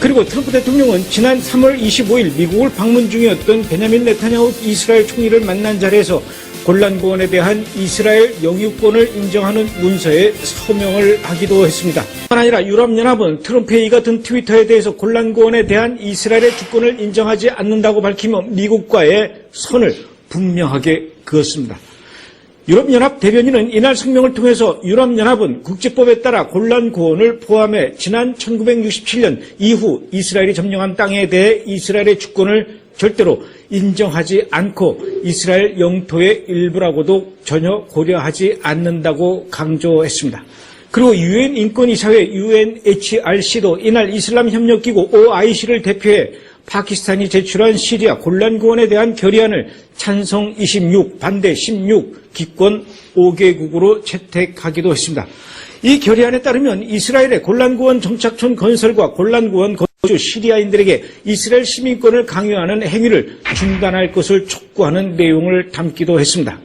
그리고 트럼프 대통령은 지난 3월 25일 미국을 방문 중이었던 베냐민 네타냐후 이스라엘 총리를 만난 자리에서 골란고원에 대한 이스라엘 영유권을 인정하는 문서에 서명을 하기도 했습니다. 뿐만 아니라 유럽연합은 트럼프의 이 같은 트위터에 대해서 골란고원에 대한 이스라엘의 주권을 인정하지 않는다고 밝히며 미국과의 선을 분명하게 그었습니다. 유럽연합 대변인은 이날 성명을 통해서 유럽연합은 국제법에 따라 골란고원을 포함해 지난 1967년 이후 이스라엘이 점령한 땅에 대해 이스라엘의 주권을 절대로 인정하지 않고 이스라엘 영토의 일부라고도 전혀 고려하지 않는다고 강조했습니다. 그리고 유엔 인권이사회 UNHRC도 이날 이슬람 협력기구 OIC를 대표해 파키스탄이 제출한 시리아 골란고원에 대한 결의안을 찬성 26, 반대 16, 기권 5개국으로 채택하기도 했습니다. 이 결의안에 따르면 이스라엘의 골란고원 정착촌 건설과 골란고원 거주 시리아인들에게 이스라엘 시민권을 강요하는 행위를 중단할 것을 촉구하는 내용을 담기도 했습니다.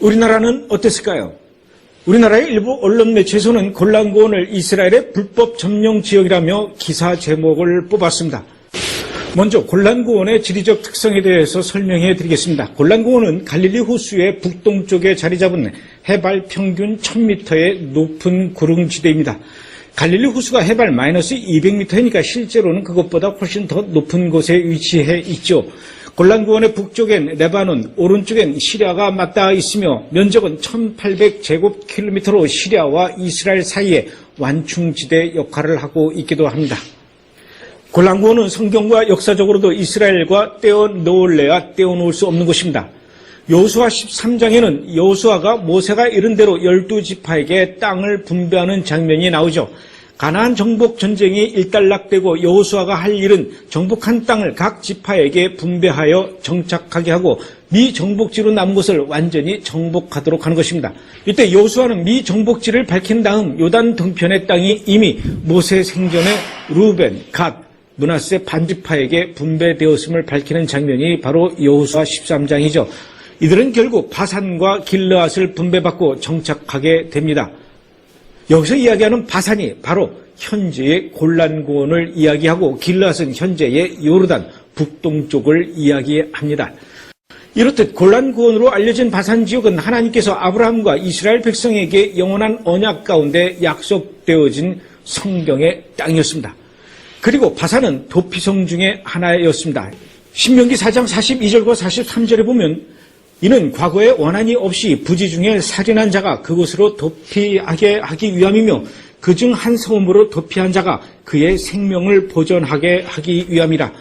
우리나라는 어땠을까요? 우리나라의 일부 언론 매체에서는 골란고원을 이스라엘의 불법 점령 지역이라며 기사 제목을 뽑았습니다. 먼저 골란고원의 지리적 특성에 대해서 설명해 드리겠습니다. 골란고원은 갈릴리 호수의 북동쪽에 자리 잡은 해발 평균 1000m의 높은 구릉지대입니다. 갈릴리 호수가 해발 마이너스 200m이니까 실제로는 그것보다 훨씬 더 높은 곳에 위치해 있죠. 골란고원의 북쪽엔 레바논, 오른쪽엔 시리아가 맞닿아 있으며 면적은 1800제곱킬로미터로 시리아와 이스라엘 사이에 완충지대 역할을 하고 있기도 합니다. 골란고원은 성경과 역사적으로도 이스라엘과 떼어놓을래야 떼어놓을 수 없는 곳입니다. 여호수아 13장에는 여호수아가 모세가 이른 대로 12지파에게 땅을 분배하는 장면이 나오죠. 가나안 정복 전쟁이 일단락되고 여호수아가 할 일은 정복한 땅을 각 지파에게 분배하여 정착하게 하고 미정복지로 남은 곳을 완전히 정복하도록 하는 것입니다. 이때 여호수아는 미정복지를 밝힌 다음 요단 동편의 땅이 이미 모세 생전에 루벤, 갓, 므낫세 반지파에게 분배되었음을 밝히는 장면이 바로 여호수아 13장이죠. 이들은 결국 바산과 길르앗을 분배받고 정착하게 됩니다. 여기서 이야기하는 바산이 바로 현재의 골란고원을 이야기하고 길르앗은 현재의 요르단 북동쪽을 이야기합니다. 이렇듯 골란고원으로 알려진 바산 지역은 하나님께서 아브라함과 이스라엘 백성에게 영원한 언약 가운데 약속되어진 성경의 땅이었습니다. 그리고 바산은 도피성 중에 하나였습니다. 신명기 4장 42절과 43절에 보면 이는 과거에 원한이 없이 부지 중에 살인한 자가 그곳으로 도피하게 하기 위함이며 그중 한 성읍으로 도피한 자가 그의 생명을 보존하게 하기 위함이라.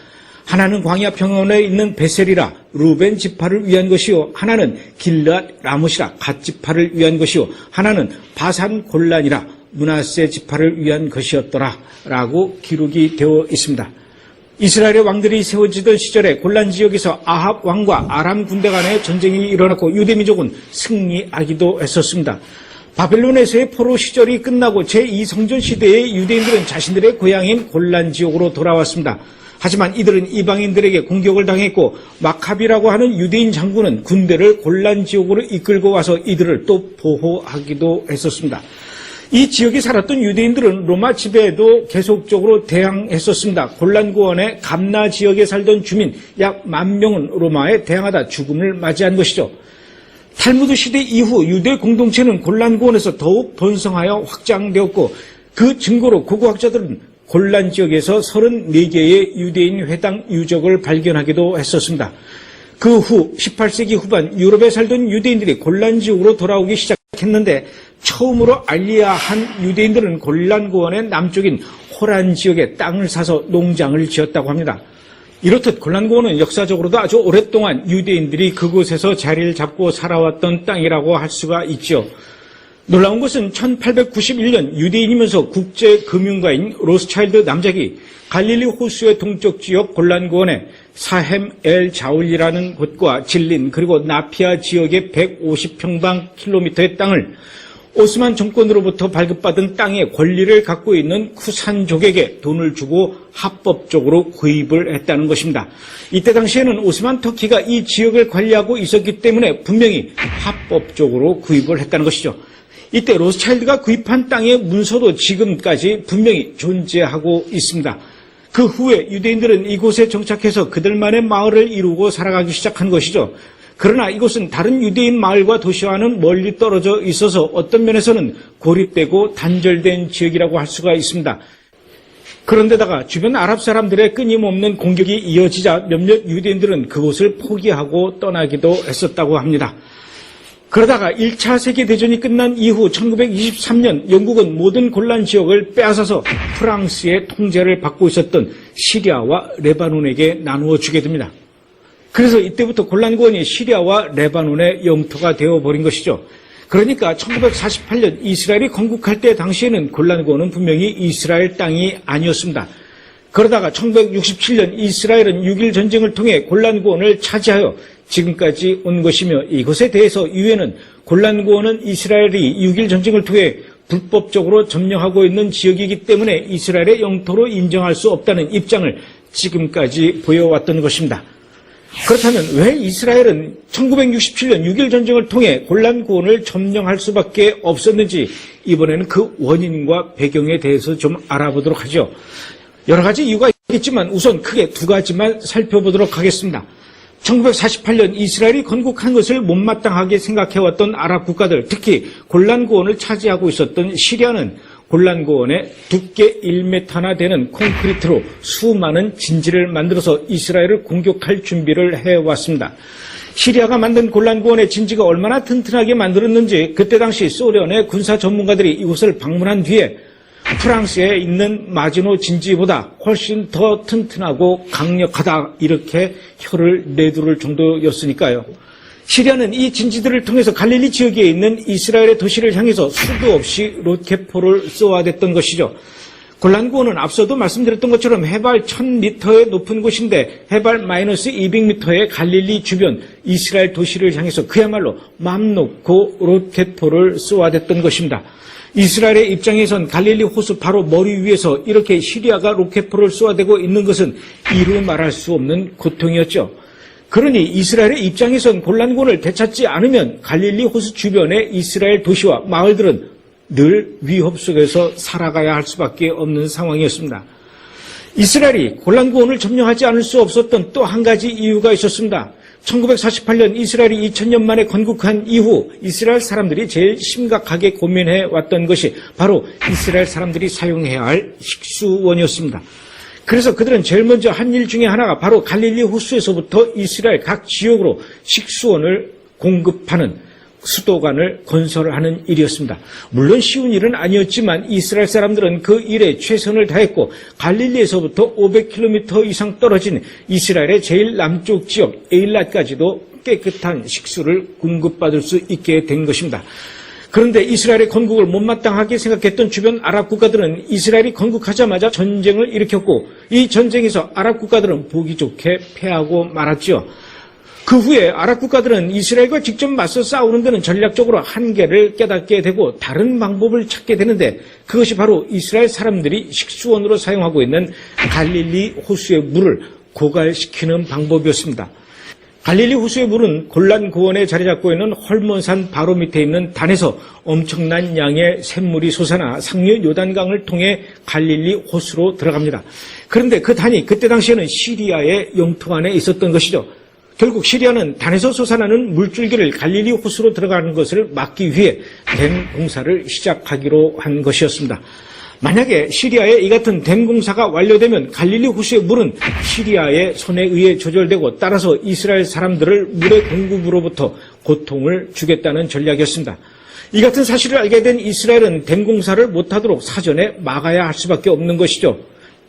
하나는 광야 평원에 있는 베셀이라 루벤 지파를 위한 것이요 하나는 길르앗 라못이라 갓 지파를 위한 것이요 하나는 바산 골란이라 므낫세 지파를 위한 것이었더라 라고 기록이 되어 있습니다. 이스라엘의 왕들이 세워지던 시절에 골란 지역에서 아합 왕과 아람 군대 간의 전쟁이 일어났고 유대민족은 승리하기도 했었습니다. 바벨론에서의 포로 시절이 끝나고 제2성전 시대의 유대인들은 자신들의 고향인 골란 지역으로 돌아왔습니다. 하지만 이들은 이방인들에게 공격을 당했고 마카비라고 하는 유대인 장군은 군대를 골란 지역으로 이끌고 와서 이들을 또 보호하기도 했었습니다. 이 지역에 살았던 유대인들은 로마 지배에도 계속적으로 대항했었습니다. 골란고원의 감나 지역에 살던 주민 약 10,000명은 로마에 대항하다 죽음을 맞이한 것이죠. 탈무드 시대 이후 유대 공동체는 골란고원에서 더욱 번성하여 확장되었고 그 증거로 고고학자들은 골란 지역에서 34개의 유대인 회당 유적을 발견하기도 했었습니다. 그 후 18세기 후반 유럽에 살던 유대인들이 골란 지역으로 돌아오기 시작했는데 처음으로 알리야한 유대인들은 골란고원의 남쪽인 호란 지역에 땅을 사서 농장을 지었다고 합니다. 이렇듯 골란고원은 역사적으로도 아주 오랫동안 유대인들이 그곳에서 자리를 잡고 살아왔던 땅이라고 할 수가 있죠. 놀라운 것은 1891년 유대인이면서 국제금융가인 로스차일드 남작이 갈릴리 호수의 동쪽 지역 골란고원에 사햄 엘 자울리라는 곳과 질린 그리고 나피아 지역의 150평방킬로미터의 땅을 오스만 정권으로부터 발급받은 땅의 권리를 갖고 있는 쿠산족에게 돈을 주고 합법적으로 구입을 했다는 것입니다. 이때 당시에는 오스만 터키가 이 지역을 관리하고 있었기 때문에 분명히 합법적으로 구입을 했다는 것이죠. 이때 로스차일드가 구입한 땅의 문서도 지금까지 분명히 존재하고 있습니다. 그 후에 유대인들은 이곳에 정착해서 그들만의 마을을 이루고 살아가기 시작한 것이죠. 그러나 이곳은 다른 유대인 마을과 도시와는 멀리 떨어져 있어서 어떤 면에서는 고립되고 단절된 지역이라고 할 수가 있습니다. 그런데다가 주변 아랍 사람들의 끊임없는 공격이 이어지자 몇몇 유대인들은 그곳을 포기하고 떠나기도 했었다고 합니다. 그러다가 1차 세계대전이 끝난 이후 1923년 영국은 모든 골란 지역을 빼앗아서 프랑스의 통제를 받고 있었던 시리아와 레바논에게 나누어 주게 됩니다. 그래서 이때부터 골란고원이 시리아와 레바논의 영토가 되어버린 것이죠. 그러니까 1948년 이스라엘이 건국할 때 당시에는 골란고원은 분명히 이스라엘 땅이 아니었습니다. 그러다가 1967년 이스라엘은 6.1 전쟁을 통해 골란고원을 차지하여 지금까지 온 것이며 이것에 대해서 유엔은 골란고원은 이스라엘이 6.1 전쟁을 통해 불법적으로 점령하고 있는 지역이기 때문에 이스라엘의 영토로 인정할 수 없다는 입장을 지금까지 보여왔던 것입니다. 그렇다면 왜 이스라엘은 1967년 6.1 전쟁을 통해 골란고원을 점령할 수밖에 없었는지 이번에는 그 원인과 배경에 대해서 좀 알아보도록 하죠. 여러 가지 이유가 있겠지만 우선 크게 두 가지만 살펴보도록 하겠습니다. 1948년 이스라엘이 건국한 것을 못마땅하게 생각해왔던 아랍 국가들, 특히 골란고원을 차지하고 있었던 시리아는 골란고원에 두께 1m나 되는 콘크리트로 수많은 진지를 만들어서 이스라엘을 공격할 준비를 해왔습니다. 시리아가 만든 골란고원의 진지가 얼마나 튼튼하게 만들었는지 그때 당시 소련의 군사 전문가들이 이곳을 방문한 뒤에 프랑스에 있는 마지노 진지보다 훨씬 더 튼튼하고 강력하다 이렇게 혀를 내두를 정도였으니까요. 시리아는 이 진지들을 통해서 갈릴리 지역에 있는 이스라엘의 도시를 향해서 수도 없이 로켓포를 쏘아댔던 것이죠. 골란고원은 앞서도 말씀드렸던 것처럼 해발 1000m의 높은 곳인데 해발 마이너스 200m의 갈릴리 주변 이스라엘 도시를 향해서 그야말로 맘 놓고 로켓포를 쏘아댔던 것입니다. 이스라엘의 입장에선 갈릴리 호수 바로 머리 위에서 이렇게 시리아가 로켓포를 쏘아대고 있는 것은 이루 말할 수 없는 고통이었죠. 그러니 이스라엘의 입장에선 골란고원을 되찾지 않으면 갈릴리 호수 주변의 이스라엘 도시와 마을들은 늘 위협 속에서 살아가야 할 수밖에 없는 상황이었습니다. 이스라엘이 골란고원을 점령하지 않을 수 없었던 또 한 가지 이유가 있었습니다. 1948년 이스라엘이 2000년 만에 건국한 이후 이스라엘 사람들이 제일 심각하게 고민해 왔던 것이 바로 이스라엘 사람들이 사용해야 할 식수원이었습니다. 그래서 그들은 제일 먼저 한 일 중에 하나가 바로 갈릴리 호수에서부터 이스라엘 각 지역으로 식수원을 공급하는 수도관을 건설하는 일이었습니다. 물론 쉬운 일은 아니었지만 이스라엘 사람들은 그 일에 최선을 다했고 갈릴리에서부터 500km 이상 떨어진 이스라엘의 제일 남쪽 지역 에일랏까지도 깨끗한 식수를 공급받을 수 있게 된 것입니다. 그런데 이스라엘의 건국을 못마땅하게 생각했던 주변 아랍 국가들은 이스라엘이 건국하자마자 전쟁을 일으켰고 이 전쟁에서 아랍 국가들은 보기 좋게 패하고 말았죠. 그 후에 아랍 국가들은 이스라엘과 직접 맞서 싸우는 데는 전략적으로 한계를 깨닫게 되고 다른 방법을 찾게 되는데 그것이 바로 이스라엘 사람들이 식수원으로 사용하고 있는 갈릴리 호수의 물을 고갈시키는 방법이었습니다. 갈릴리 호수의 물은 골란고원에 자리 잡고 있는 헐몬산 바로 밑에 있는 단에서 엄청난 양의 샘물이 솟아나 상류 요단강을 통해 갈릴리 호수로 들어갑니다. 그런데 그 단이 그때 당시에는 시리아의 영토 안에 있었던 것이죠. 결국 시리아는 단에서 솟아나는 물줄기를 갈릴리 호수로 들어가는 것을 막기 위해 댐 공사를 시작하기로 한 것이었습니다. 만약에 시리아에 이 같은 댐 공사가 완료되면 갈릴리 호수의 물은 시리아의 손에 의해 조절되고 따라서 이스라엘 사람들을 물의 공급으로부터 고통을 주겠다는 전략이었습니다. 이 같은 사실을 알게 된 이스라엘은 댐 공사를 못하도록 사전에 막아야 할 수밖에 없는 것이죠.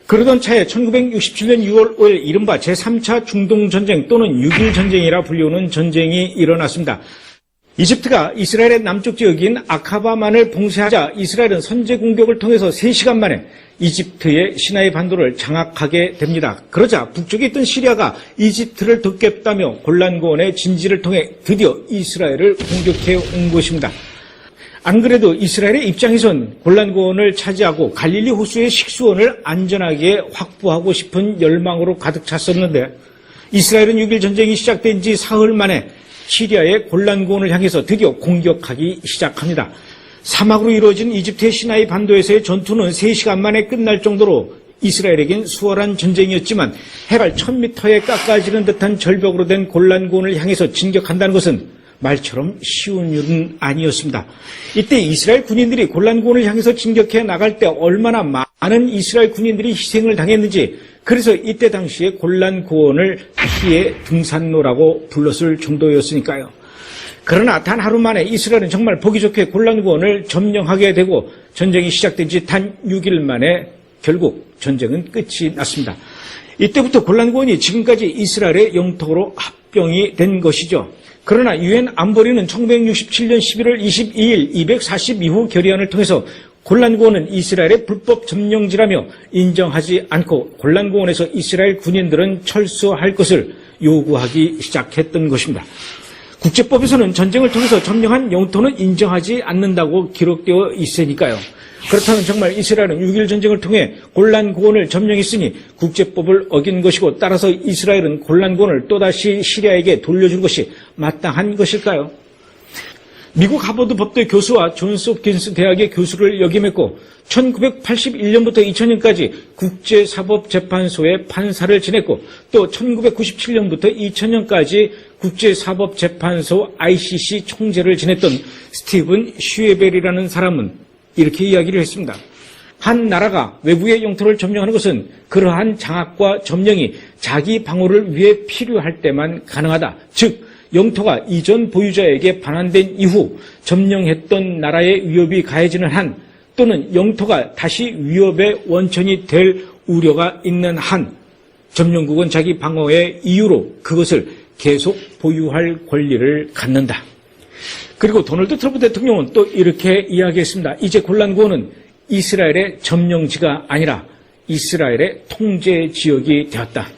그러던 차에 1967년 6월 5일 이른바 제3차 중동전쟁 또는 6.1 전쟁이라 불리우는 전쟁이 일어났습니다. 이집트가 이스라엘의 남쪽 지역인 아카바만을 봉쇄하자 이스라엘은 선제 공격을 통해서 3시간 만에 이집트의 시나이 반도를 장악하게 됩니다. 그러자 북쪽에 있던 시리아가 이집트를 돕겠다며 골란고원의 진지를 통해 드디어 이스라엘을 공격해 온 것입니다. 안 그래도 이스라엘의 입장에선 골란고원을 차지하고 갈릴리 호수의 식수원을 안전하게 확보하고 싶은 열망으로 가득 찼었는데 이스라엘은 6일 전쟁이 시작된 지 사흘 만에 시리아의 골란고원을 향해서 드디어 공격하기 시작합니다. 사막으로 이루어진 이집트의 시나이 반도에서의 전투는 3시간 만에 끝날 정도로 이스라엘에겐 수월한 전쟁이었지만 해발 1000m에 깎아지는 듯한 절벽으로 된 골란고원을 향해서 진격한다는 것은 말처럼 쉬운 일은 아니었습니다. 이때 이스라엘 군인들이 골란고원을 향해서 진격해 나갈 때 얼마나 많은 이스라엘 군인들이 희생을 당했는지, 그래서 이때 당시에 골란고원을 피해 등산로라고 불렀을 정도였으니까요. 그러나 단 하루 만에 이스라엘은 정말 보기 좋게 골란고원을 점령하게 되고 전쟁이 시작된 지 단 6일 만에 결국 전쟁은 끝이 났습니다. 이때부터 골란고원이 지금까지 이스라엘의 영토로 합병이 된 것이죠. 그러나 유엔 안보리는 1967년 11월 22일 242호 결의안을 통해서 골란고원은 이스라엘의 불법 점령지라며 인정하지 않고 골란고원에서 이스라엘 군인들은 철수할 것을 요구하기 시작했던 것입니다. 국제법에서는 전쟁을 통해서 점령한 영토는 인정하지 않는다고 기록되어 있으니까요. 그렇다면 정말 이스라엘은 6.1 전쟁을 통해 골란고원을 점령했으니 국제법을 어긴 것이고, 따라서 이스라엘은 골란고원을 또다시 시리아에게 돌려준 것이 마땅한 것일까요? 미국 하버드 법대 교수와 존스 홉킨스 대학의 교수를 역임했고 1981년부터 2000년까지 국제사법재판소의 판사를 지냈고, 또 1997년부터 2000년까지 국제사법재판소 ICC 총재를 지냈던 스티븐 슈에벨이라는 사람은 이렇게 이야기를 했습니다. 한 나라가 외부의 영토를 점령하는 것은 그러한 장악과 점령이 자기 방어를 위해 필요할 때만 가능하다. 즉, 영토가 이전 보유자에게 반환된 이후 점령했던 나라의 위협이 가해지는 한, 또는 영토가 다시 위협의 원천이 될 우려가 있는 한, 점령국은 자기 방어의 이유로 그것을 계속 보유할 권리를 갖는다. 그리고 도널드 트럼프 대통령은 또 이렇게 이야기했습니다. 이제 골란고원은 이스라엘의 점령지가 아니라 이스라엘의 통제 지역이 되었다.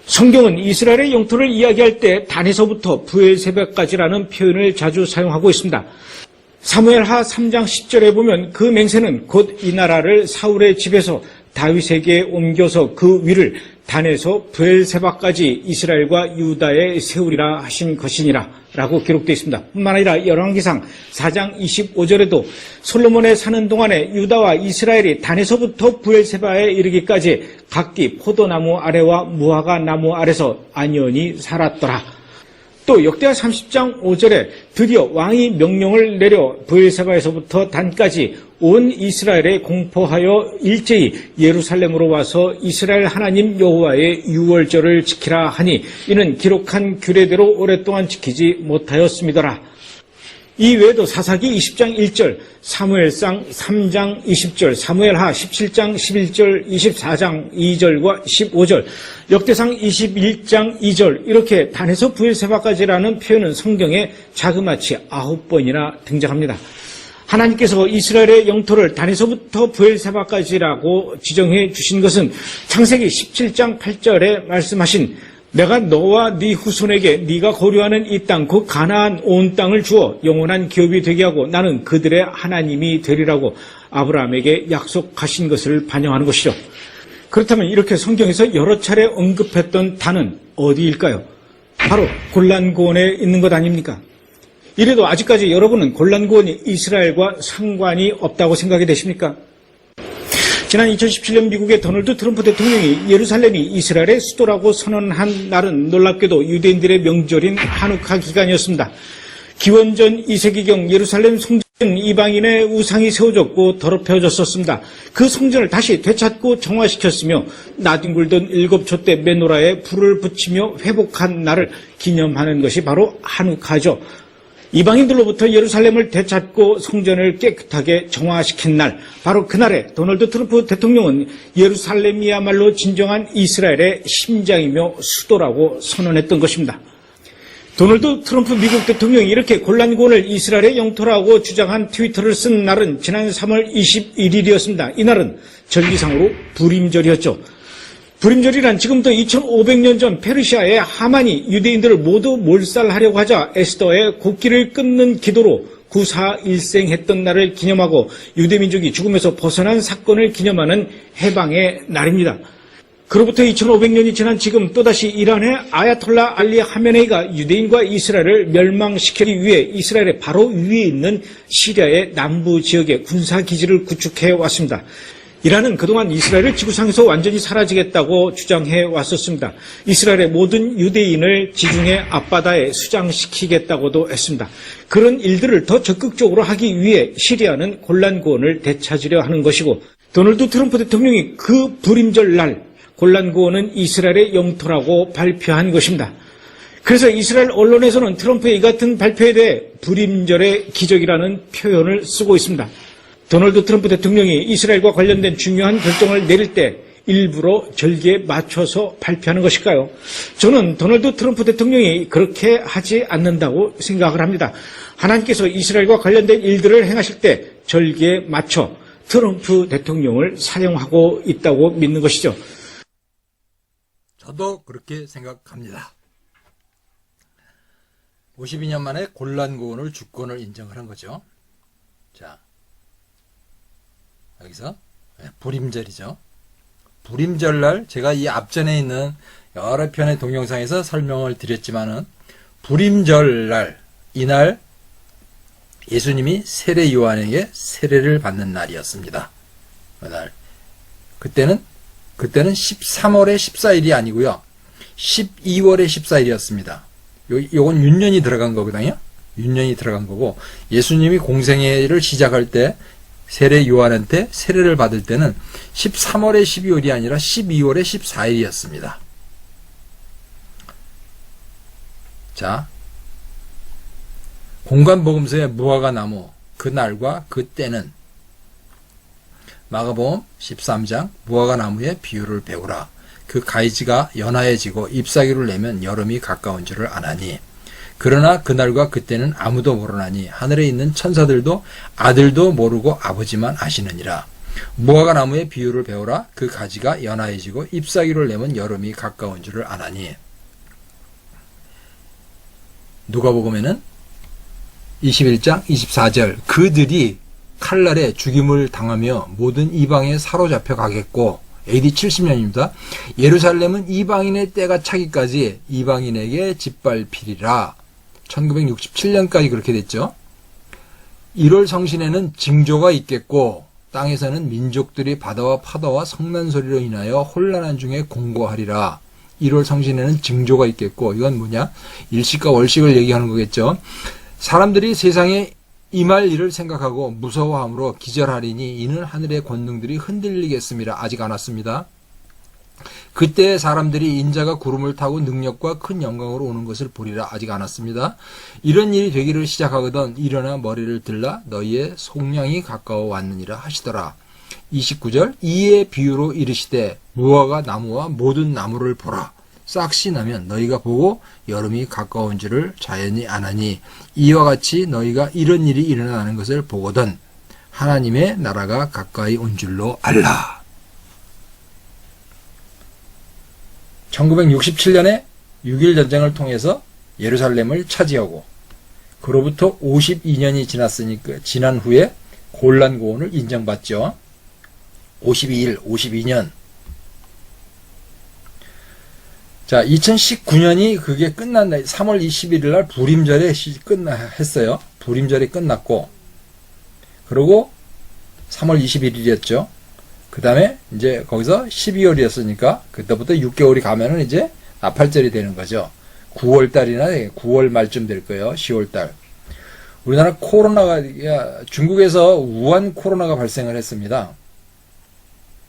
성경은 이스라엘의 영토를 이야기할 때 단에서부터 부엘세바까지라는 표현을 자주 사용하고 있습니다. 사무엘하 3장 10절에 보면 그 맹세는 곧 이 나라를 사울의 집에서 다윗에게 옮겨서 그 위를 단에서 부엘세바까지 이스라엘과 유다에 세우리라 하신 것이니라 라고 기록되어 있습니다. 뿐만 아니라 열왕기상 4장 25절에도 솔로몬에 사는 동안에 유다와 이스라엘이 단에서부터 부엘세바에 이르기까지 각기 포도나무 아래와 무화과 나무 아래서 안연히 살았더라. 또 역대하 30장 5절에 드디어 왕이 명령을 내려 부엘세바에서부터 단까지 온 이스라엘에 공포하여 일제히 예루살렘으로 와서 이스라엘 하나님 여호와의 유월절을 지키라 하니 이는 기록한 규례대로 오랫동안 지키지 못하였음이더라. 이 외에도 사사기 20장 1절, 사무엘상 3장 20절, 사무엘하 17장 11절, 24장 2절과 15절, 역대상 21장 2절, 이렇게 단에서 부엘세바까지라는 표현은 성경에 자그마치 9번이나 등장합니다. 하나님께서 이스라엘의 영토를 단에서부터 부엘세바까지라고 지정해 주신 것은 창세기 17장 8절에 말씀하신 내가 너와 네 후손에게 네가 거류하는 이 땅, 그 가나안 온 땅을 주어 영원한 기업이 되게 하고 나는 그들의 하나님이 되리라고 아브라함에게 약속하신 것을 반영하는 것이죠. 그렇다면 이렇게 성경에서 여러 차례 언급했던 단은 어디일까요? 바로 골란고원에 있는 것 아닙니까? 이래도 아직까지 여러분은 골란고원이 이스라엘과 상관이 없다고 생각이 되십니까? 지난 2017년 미국의 도널드 트럼프 대통령이 예루살렘이 이스라엘의 수도라고 선언한 날은 놀랍게도 유대인들의 명절인 하누카 기간이었습니다. 기원전 2세기경 예루살렘 성전 이방인의 우상이 세워졌고 더럽혀졌었습니다. 그 성전을 다시 되찾고 정화시켰으며 나뒹굴던 7초 때 메노라에 불을 붙이며 회복한 날을 기념하는 것이 바로 하누카죠. 이방인들로부터 예루살렘을 되찾고 성전을 깨끗하게 정화시킨 날, 바로 그날에 도널드 트럼프 대통령은 예루살렘이야말로 진정한 이스라엘의 심장이며 수도라고 선언했던 것입니다. 도널드 트럼프 미국 대통령이 이렇게 골란군을 이스라엘의 영토라고 주장한 트위터를 쓴 날은 지난 3월 21일이었습니다. 이날은 절기상으로 불임절이었죠. 불임절이란 지금부터 2500년 전 페르시아의 하만이 유대인들을 모두 몰살하려고 하자 에스더의 국기를 끊는 기도로 구사일생했던 날을 기념하고 유대민족이 죽음에서 벗어난 사건을 기념하는 해방의 날입니다. 그로부터 2500년이 지난 지금 또다시 이란의 아야톨라 알리 하메네이가 유대인과 이스라엘을 멸망시키기 위해 이스라엘의 바로 위에 있는 시리아의 남부 지역에 군사기지를 구축해 왔습니다. 이란은 그동안 이스라엘을 지구상에서 완전히 사라지겠다고 주장해 왔었습니다. 이스라엘의 모든 유대인을 지중해 앞바다에 수장시키겠다고도 했습니다. 그런 일들을 더 적극적으로 하기 위해 시리아는 골란고원을 되찾으려 하는 것이고 도널드 트럼프 대통령이 그 불임절 날 골란고원은 이스라엘의 영토라고 발표한 것입니다. 그래서 이스라엘 언론에서는 트럼프의 이 같은 발표에 대해 불임절의 기적이라는 표현을 쓰고 있습니다. 도널드 트럼프 대통령이 이스라엘과 관련된 중요한 결정을 내릴 때 일부러 절기에 맞춰서 발표하는 것일까요? 저는 도널드 트럼프 대통령이 그렇게 하지 않는다고 생각을 합니다. 하나님께서 이스라엘과 관련된 일들을 행하실 때 절기에 맞춰 트럼프 대통령을 사용하고 있다고 믿는 것이죠. 저도 그렇게 생각합니다. 52년 만에 골란고원을 주권을 인정을 한 거죠. 자, 여기서 불임절이죠. 불임절날 제가 이 앞전에 있는 여러 편의 동영상에서 설명을 드렸지만은 불임절날 이날 예수님이 세례 요한에게 세례를 받는 날이었습니다. 그날 그때는 13월의 14일이 아니고요. 12월의 14일이었습니다. 요건 윤년이 들어간 거거든요. 윤년이 들어간 거고 예수님이 공생애를 시작할 때 세례 요한한테 세례를 받을 때는 13월의 12월이 아니라 12월의 14일이었습니다. 자, 공관복음서의 무화과 나무 그 날과 그 때는 마가복음 13장 무화과 나무의 비유를 배우라. 그 가지가 연하해지고 잎사귀를 내면 여름이 가까운 줄을 아나니 그러나 그날과 그때는 아무도 모르나니 하늘에 있는 천사들도 아들도 모르고 아버지만 아시느니라. 무화과 나무의 비유를 배우라. 그 가지가 연하해지고 잎사귀를 내면 여름이 가까운 줄을 아나니. 누가복음에는 21장 24절 그들이 칼날에 죽임을 당하며 모든 이방에 사로잡혀 가겠고 AD 70년입니다. 예루살렘은 이방인의 때가 차기까지 이방인에게 짓밟히리라. 1967년까지 그렇게 됐죠. 1월 성신에는 징조가 있겠고 땅에서는 민족들이 바다와 파도와 성난 소리로 인하여 혼란한 중에 공고하리라. 1월 성신에는 징조가 있겠고 이건 뭐냐? 일식과 월식을 얘기하는 거겠죠. 사람들이 세상에 임할 일을 생각하고 무서워함으로 기절하리니 이는 하늘의 권능들이 흔들리겠습니다. 아직 안 왔습니다. 그때 사람들이 인자가 구름을 타고 능력과 큰 영광으로 오는 것을 보리라. 아직 안 왔습니다. 이런 일이 되기를 시작하거든 일어나 머리를 들라 너희의 속량이 가까워 왔느니라 하시더라. 29절 이에 비유로 이르시되 무화과 나무와 모든 나무를 보라. 싹시 나면 너희가 보고 여름이 가까운 줄을 자연히 아나니 이와 같이 너희가 이런 일이 일어나는 것을 보거든 하나님의 나라가 가까이 온 줄로 알라. 1967년에 6.1 전쟁을 통해서 예루살렘을 차지하고 그로부터 52년이 지난 후에 골란고원을 인정받죠. 52년. 자, 2019년이 그게 끝난 날, 3월 21일 날 불임절에 했어요. 불임절이 끝났고, 그리고 3월 21일이었죠. 그 다음에 이제 거기서 12월이었으니까, 그때부터 6개월이 가면은 이제 나팔절이 되는 거죠. 9월달이나 9월 말쯤 될 거예요. 10월달. 우리나라 중국에서 우한 코로나가 발생을 했습니다.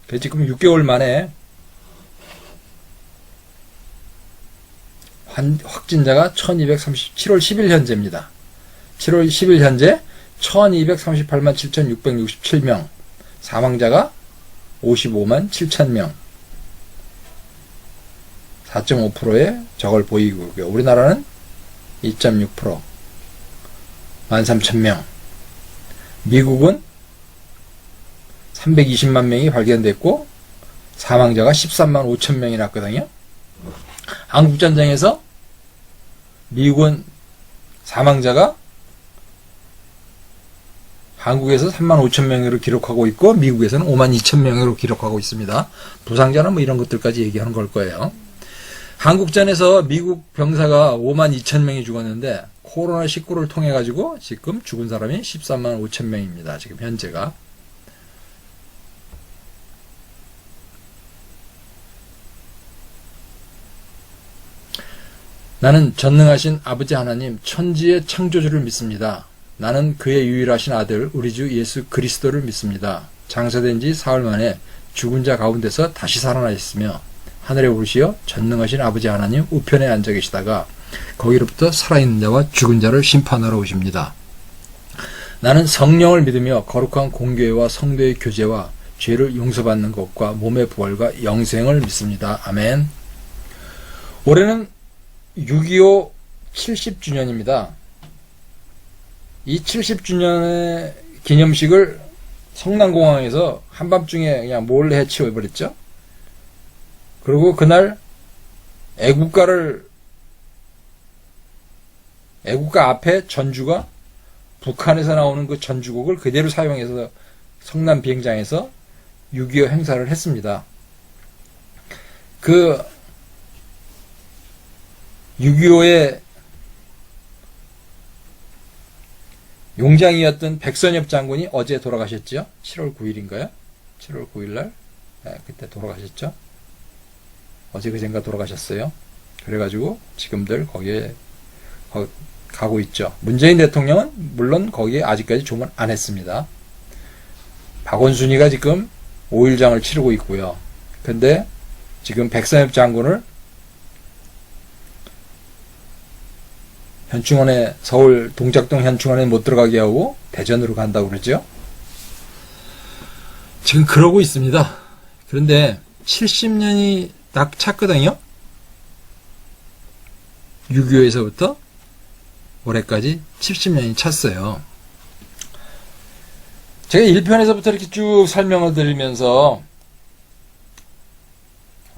그래서 지금 6개월 만에 확진자가 1237월 10일 현재입니다. 7월 10일 현재 1238만 7667명, 사망자가 55만 7000명, 4.5%의 적을 보이고 있고요. 우리나라는 2.6%. 13,000명. 미국은 320만 명이 발견됐고 사망자가 13만 5천 명이 났거든요. 한국전쟁에서 미국은 사망자가 한국에서 3만 5천 명으로 기록하고 있고 미국에서는 5만 2천 명으로 기록하고 있습니다. 부상자는 뭐 이런 것들까지 얘기하는 걸 거예요. 한국전에서 미국 병사가 5만 2천 명이 죽었는데 코로나19를 통해 가지고 지금 죽은 사람이 13만 5천 명입니다. 지금 현재가. 나는 전능하신 아버지 하나님 천지의 창조주를 믿습니다. 나는 그의 유일하신 아들 우리 주 예수 그리스도를 믿습니다. 장사된 지 사흘 만에 죽은 자 가운데서 다시 살아나셨으며 하늘에 오르시어 전능하신 아버지 하나님 우편에 앉아 계시다가 거기로부터 살아있는 자와 죽은 자를 심판하러 오십니다. 나는 성령을 믿으며 거룩한 공교회와 성도의 교제와 죄를 용서받는 것과 몸의 부활과 영생을 믿습니다. 아멘. 올해는 6.25 70주년입니다. 이 70주년의 기념식을 성남공항에서 한밤중에 그냥 몰래 해치워버렸죠. 그리고 그날 애국가 앞에 전주가 북한에서 나오는 그 전주곡을 그대로 사용해서 성남 비행장에서 6.25 행사를 했습니다. 그 6.25의 용장이었던 백선엽 장군이 어제 돌아가셨죠? 7월 9일인가요? 7월 9일날? 네, 그때 돌아가셨죠? 어제 그젠가 돌아가셨어요. 그래가지고 지금들 거기에 가고 있죠. 문재인 대통령은 물론 거기에 아직까지 조문 안 했습니다. 박원순이가 지금 5일장을 치르고 있고요. 근데 지금 백선엽 장군을 현충원에, 서울 동작동 현충원에 못 들어가게 하고 대전으로 간다고 그러죠. 지금 그러고 있습니다. 그런데 70년이 딱 찼거든요. 6.25에서부터 올해까지 70년이 찼어요. 제가 1편에서부터 이렇게 쭉 설명을 드리면서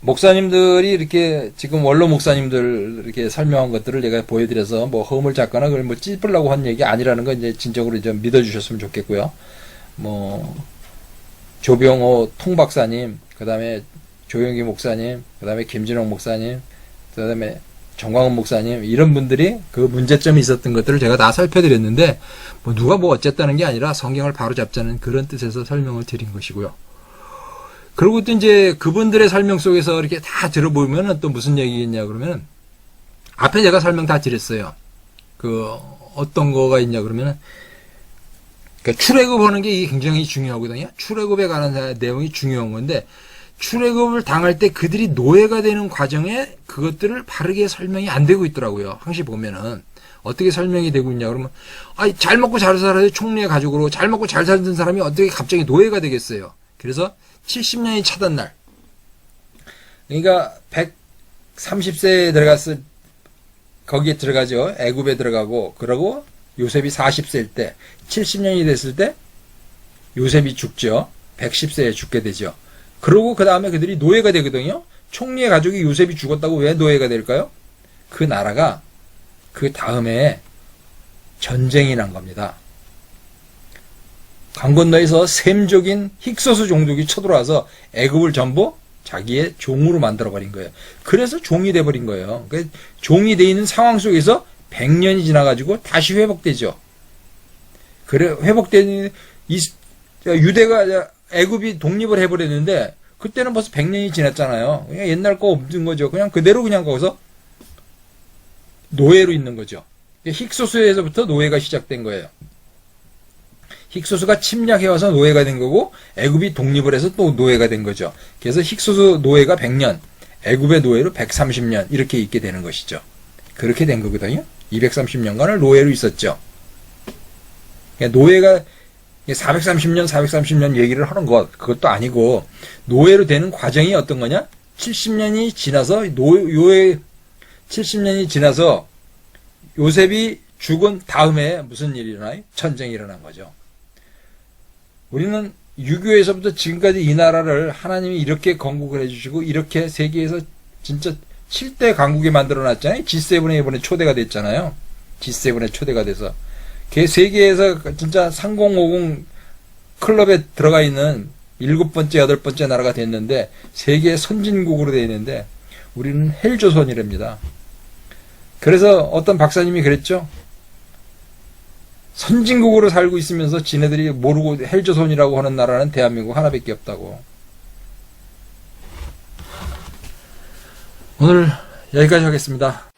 목사님들이 이렇게 지금 원로 목사님들 이렇게 설명한 것들을 제가 보여드려서 뭐 허물 잡거나 그걸 뭐 찌르려고 한 얘기 아니라는 거 이제 진정으로 좀 믿어주셨으면 좋겠고요. 뭐 조병호 통박사님, 그 다음에 조영기 목사님, 그 다음에 김진홍 목사님, 그 다음에 정광훈 목사님 이런 분들이 그 문제점이 있었던 것들을 제가 다 살펴드렸는데 뭐 누가 뭐 어쨌다는 게 아니라 성경을 바로 잡자는 그런 뜻에서 설명을 드린 것이고요. 그리고 또 이제 그분들의 설명 속에서 이렇게 다 들어보면은 또 무슨 얘기겠냐 그러면은 앞에 제가 설명 다 드렸어요. 그 어떤 거가 있냐 그러면은 그러니까 출애굽하는 게 이게 굉장히 중요하거든요. 출애굽에 관한 내용이 중요한 건데 출애굽을 당할 때 그들이 노예가 되는 과정에 그것들을 바르게 설명이 안 되고 있더라고요. 항시 보면은 어떻게 설명이 되고 있냐 그러면 잘 먹고 잘 살아야 총리의 가족으로 잘 먹고 잘 살던 사람이 어떻게 갑자기 노예가 되겠어요. 그래서 70년이 차던 날 그러니까 130세에 들어갔을 거기에 들어가죠. 애굽에 들어가고 그러고 요셉이 40세일 때 70년이 됐을 때 요셉이 죽죠. 110세에 죽게 되죠. 그러고 그 다음에 그들이 노예가 되거든요. 총리의 가족이 요셉이 죽었다고 왜 노예가 될까요? 그 나라가 그 다음에 전쟁이 난 겁니다. 강 건너에서 셈족인 힉소스 종족이 쳐들어와서 애굽을 전부 자기의 종으로 만들어버린 거예요. 그래서 종이 돼버린 거예요. 그러니까 종이 돼 있는 상황 속에서 100년이 지나가지고 다시 회복되죠. 그래 회복된 유대가 애굽이 독립을 해버렸는데 그때는 벌써 100년이 지났잖아요. 그냥 옛날 거 없는 거죠. 그냥 그대로 그냥 거기서 노예로 있는 거죠. 힉소스에서부터 노예가 시작된 거예요. 힉소스가 침략해와서 노예가 된 거고 애굽이 독립을 해서 또 노예가 된 거죠. 그래서 힉소스 노예가 100년, 애굽의 노예로 130년 이렇게 있게 되는 것이죠. 그렇게 된 거거든요. 230년간을 노예로 있었죠. 그러니까 노예가 430년 얘기를 하는 것 그것도 아니고 노예로 되는 과정이 어떤 거냐? 70년이 지나서 70년이 지나서 요셉이 죽은 다음에 무슨 일이 일어나요? 전쟁이 일어난 거죠. 우리는 유교에서부터 지금까지 이 나라를 하나님이 이렇게 건국을 해주시고 이렇게 세계에서 진짜 7대 강국에 만들어놨잖아요. G7에 이번에 초대가 됐잖아요. G7에 초대가 돼서 세계에서 진짜 3050 클럽에 들어가 있는 7번째, 8번째 나라가 됐는데 세계 선진국으로 되어 있는데 우리는 헬조선이랍니다. 그래서 어떤 박사님이 그랬죠. 선진국으로 살고 있으면서 지네들이 모르고 헬조선이라고 하는 나라는 대한민국 하나밖에 없다고. 오늘 여기까지 하겠습니다.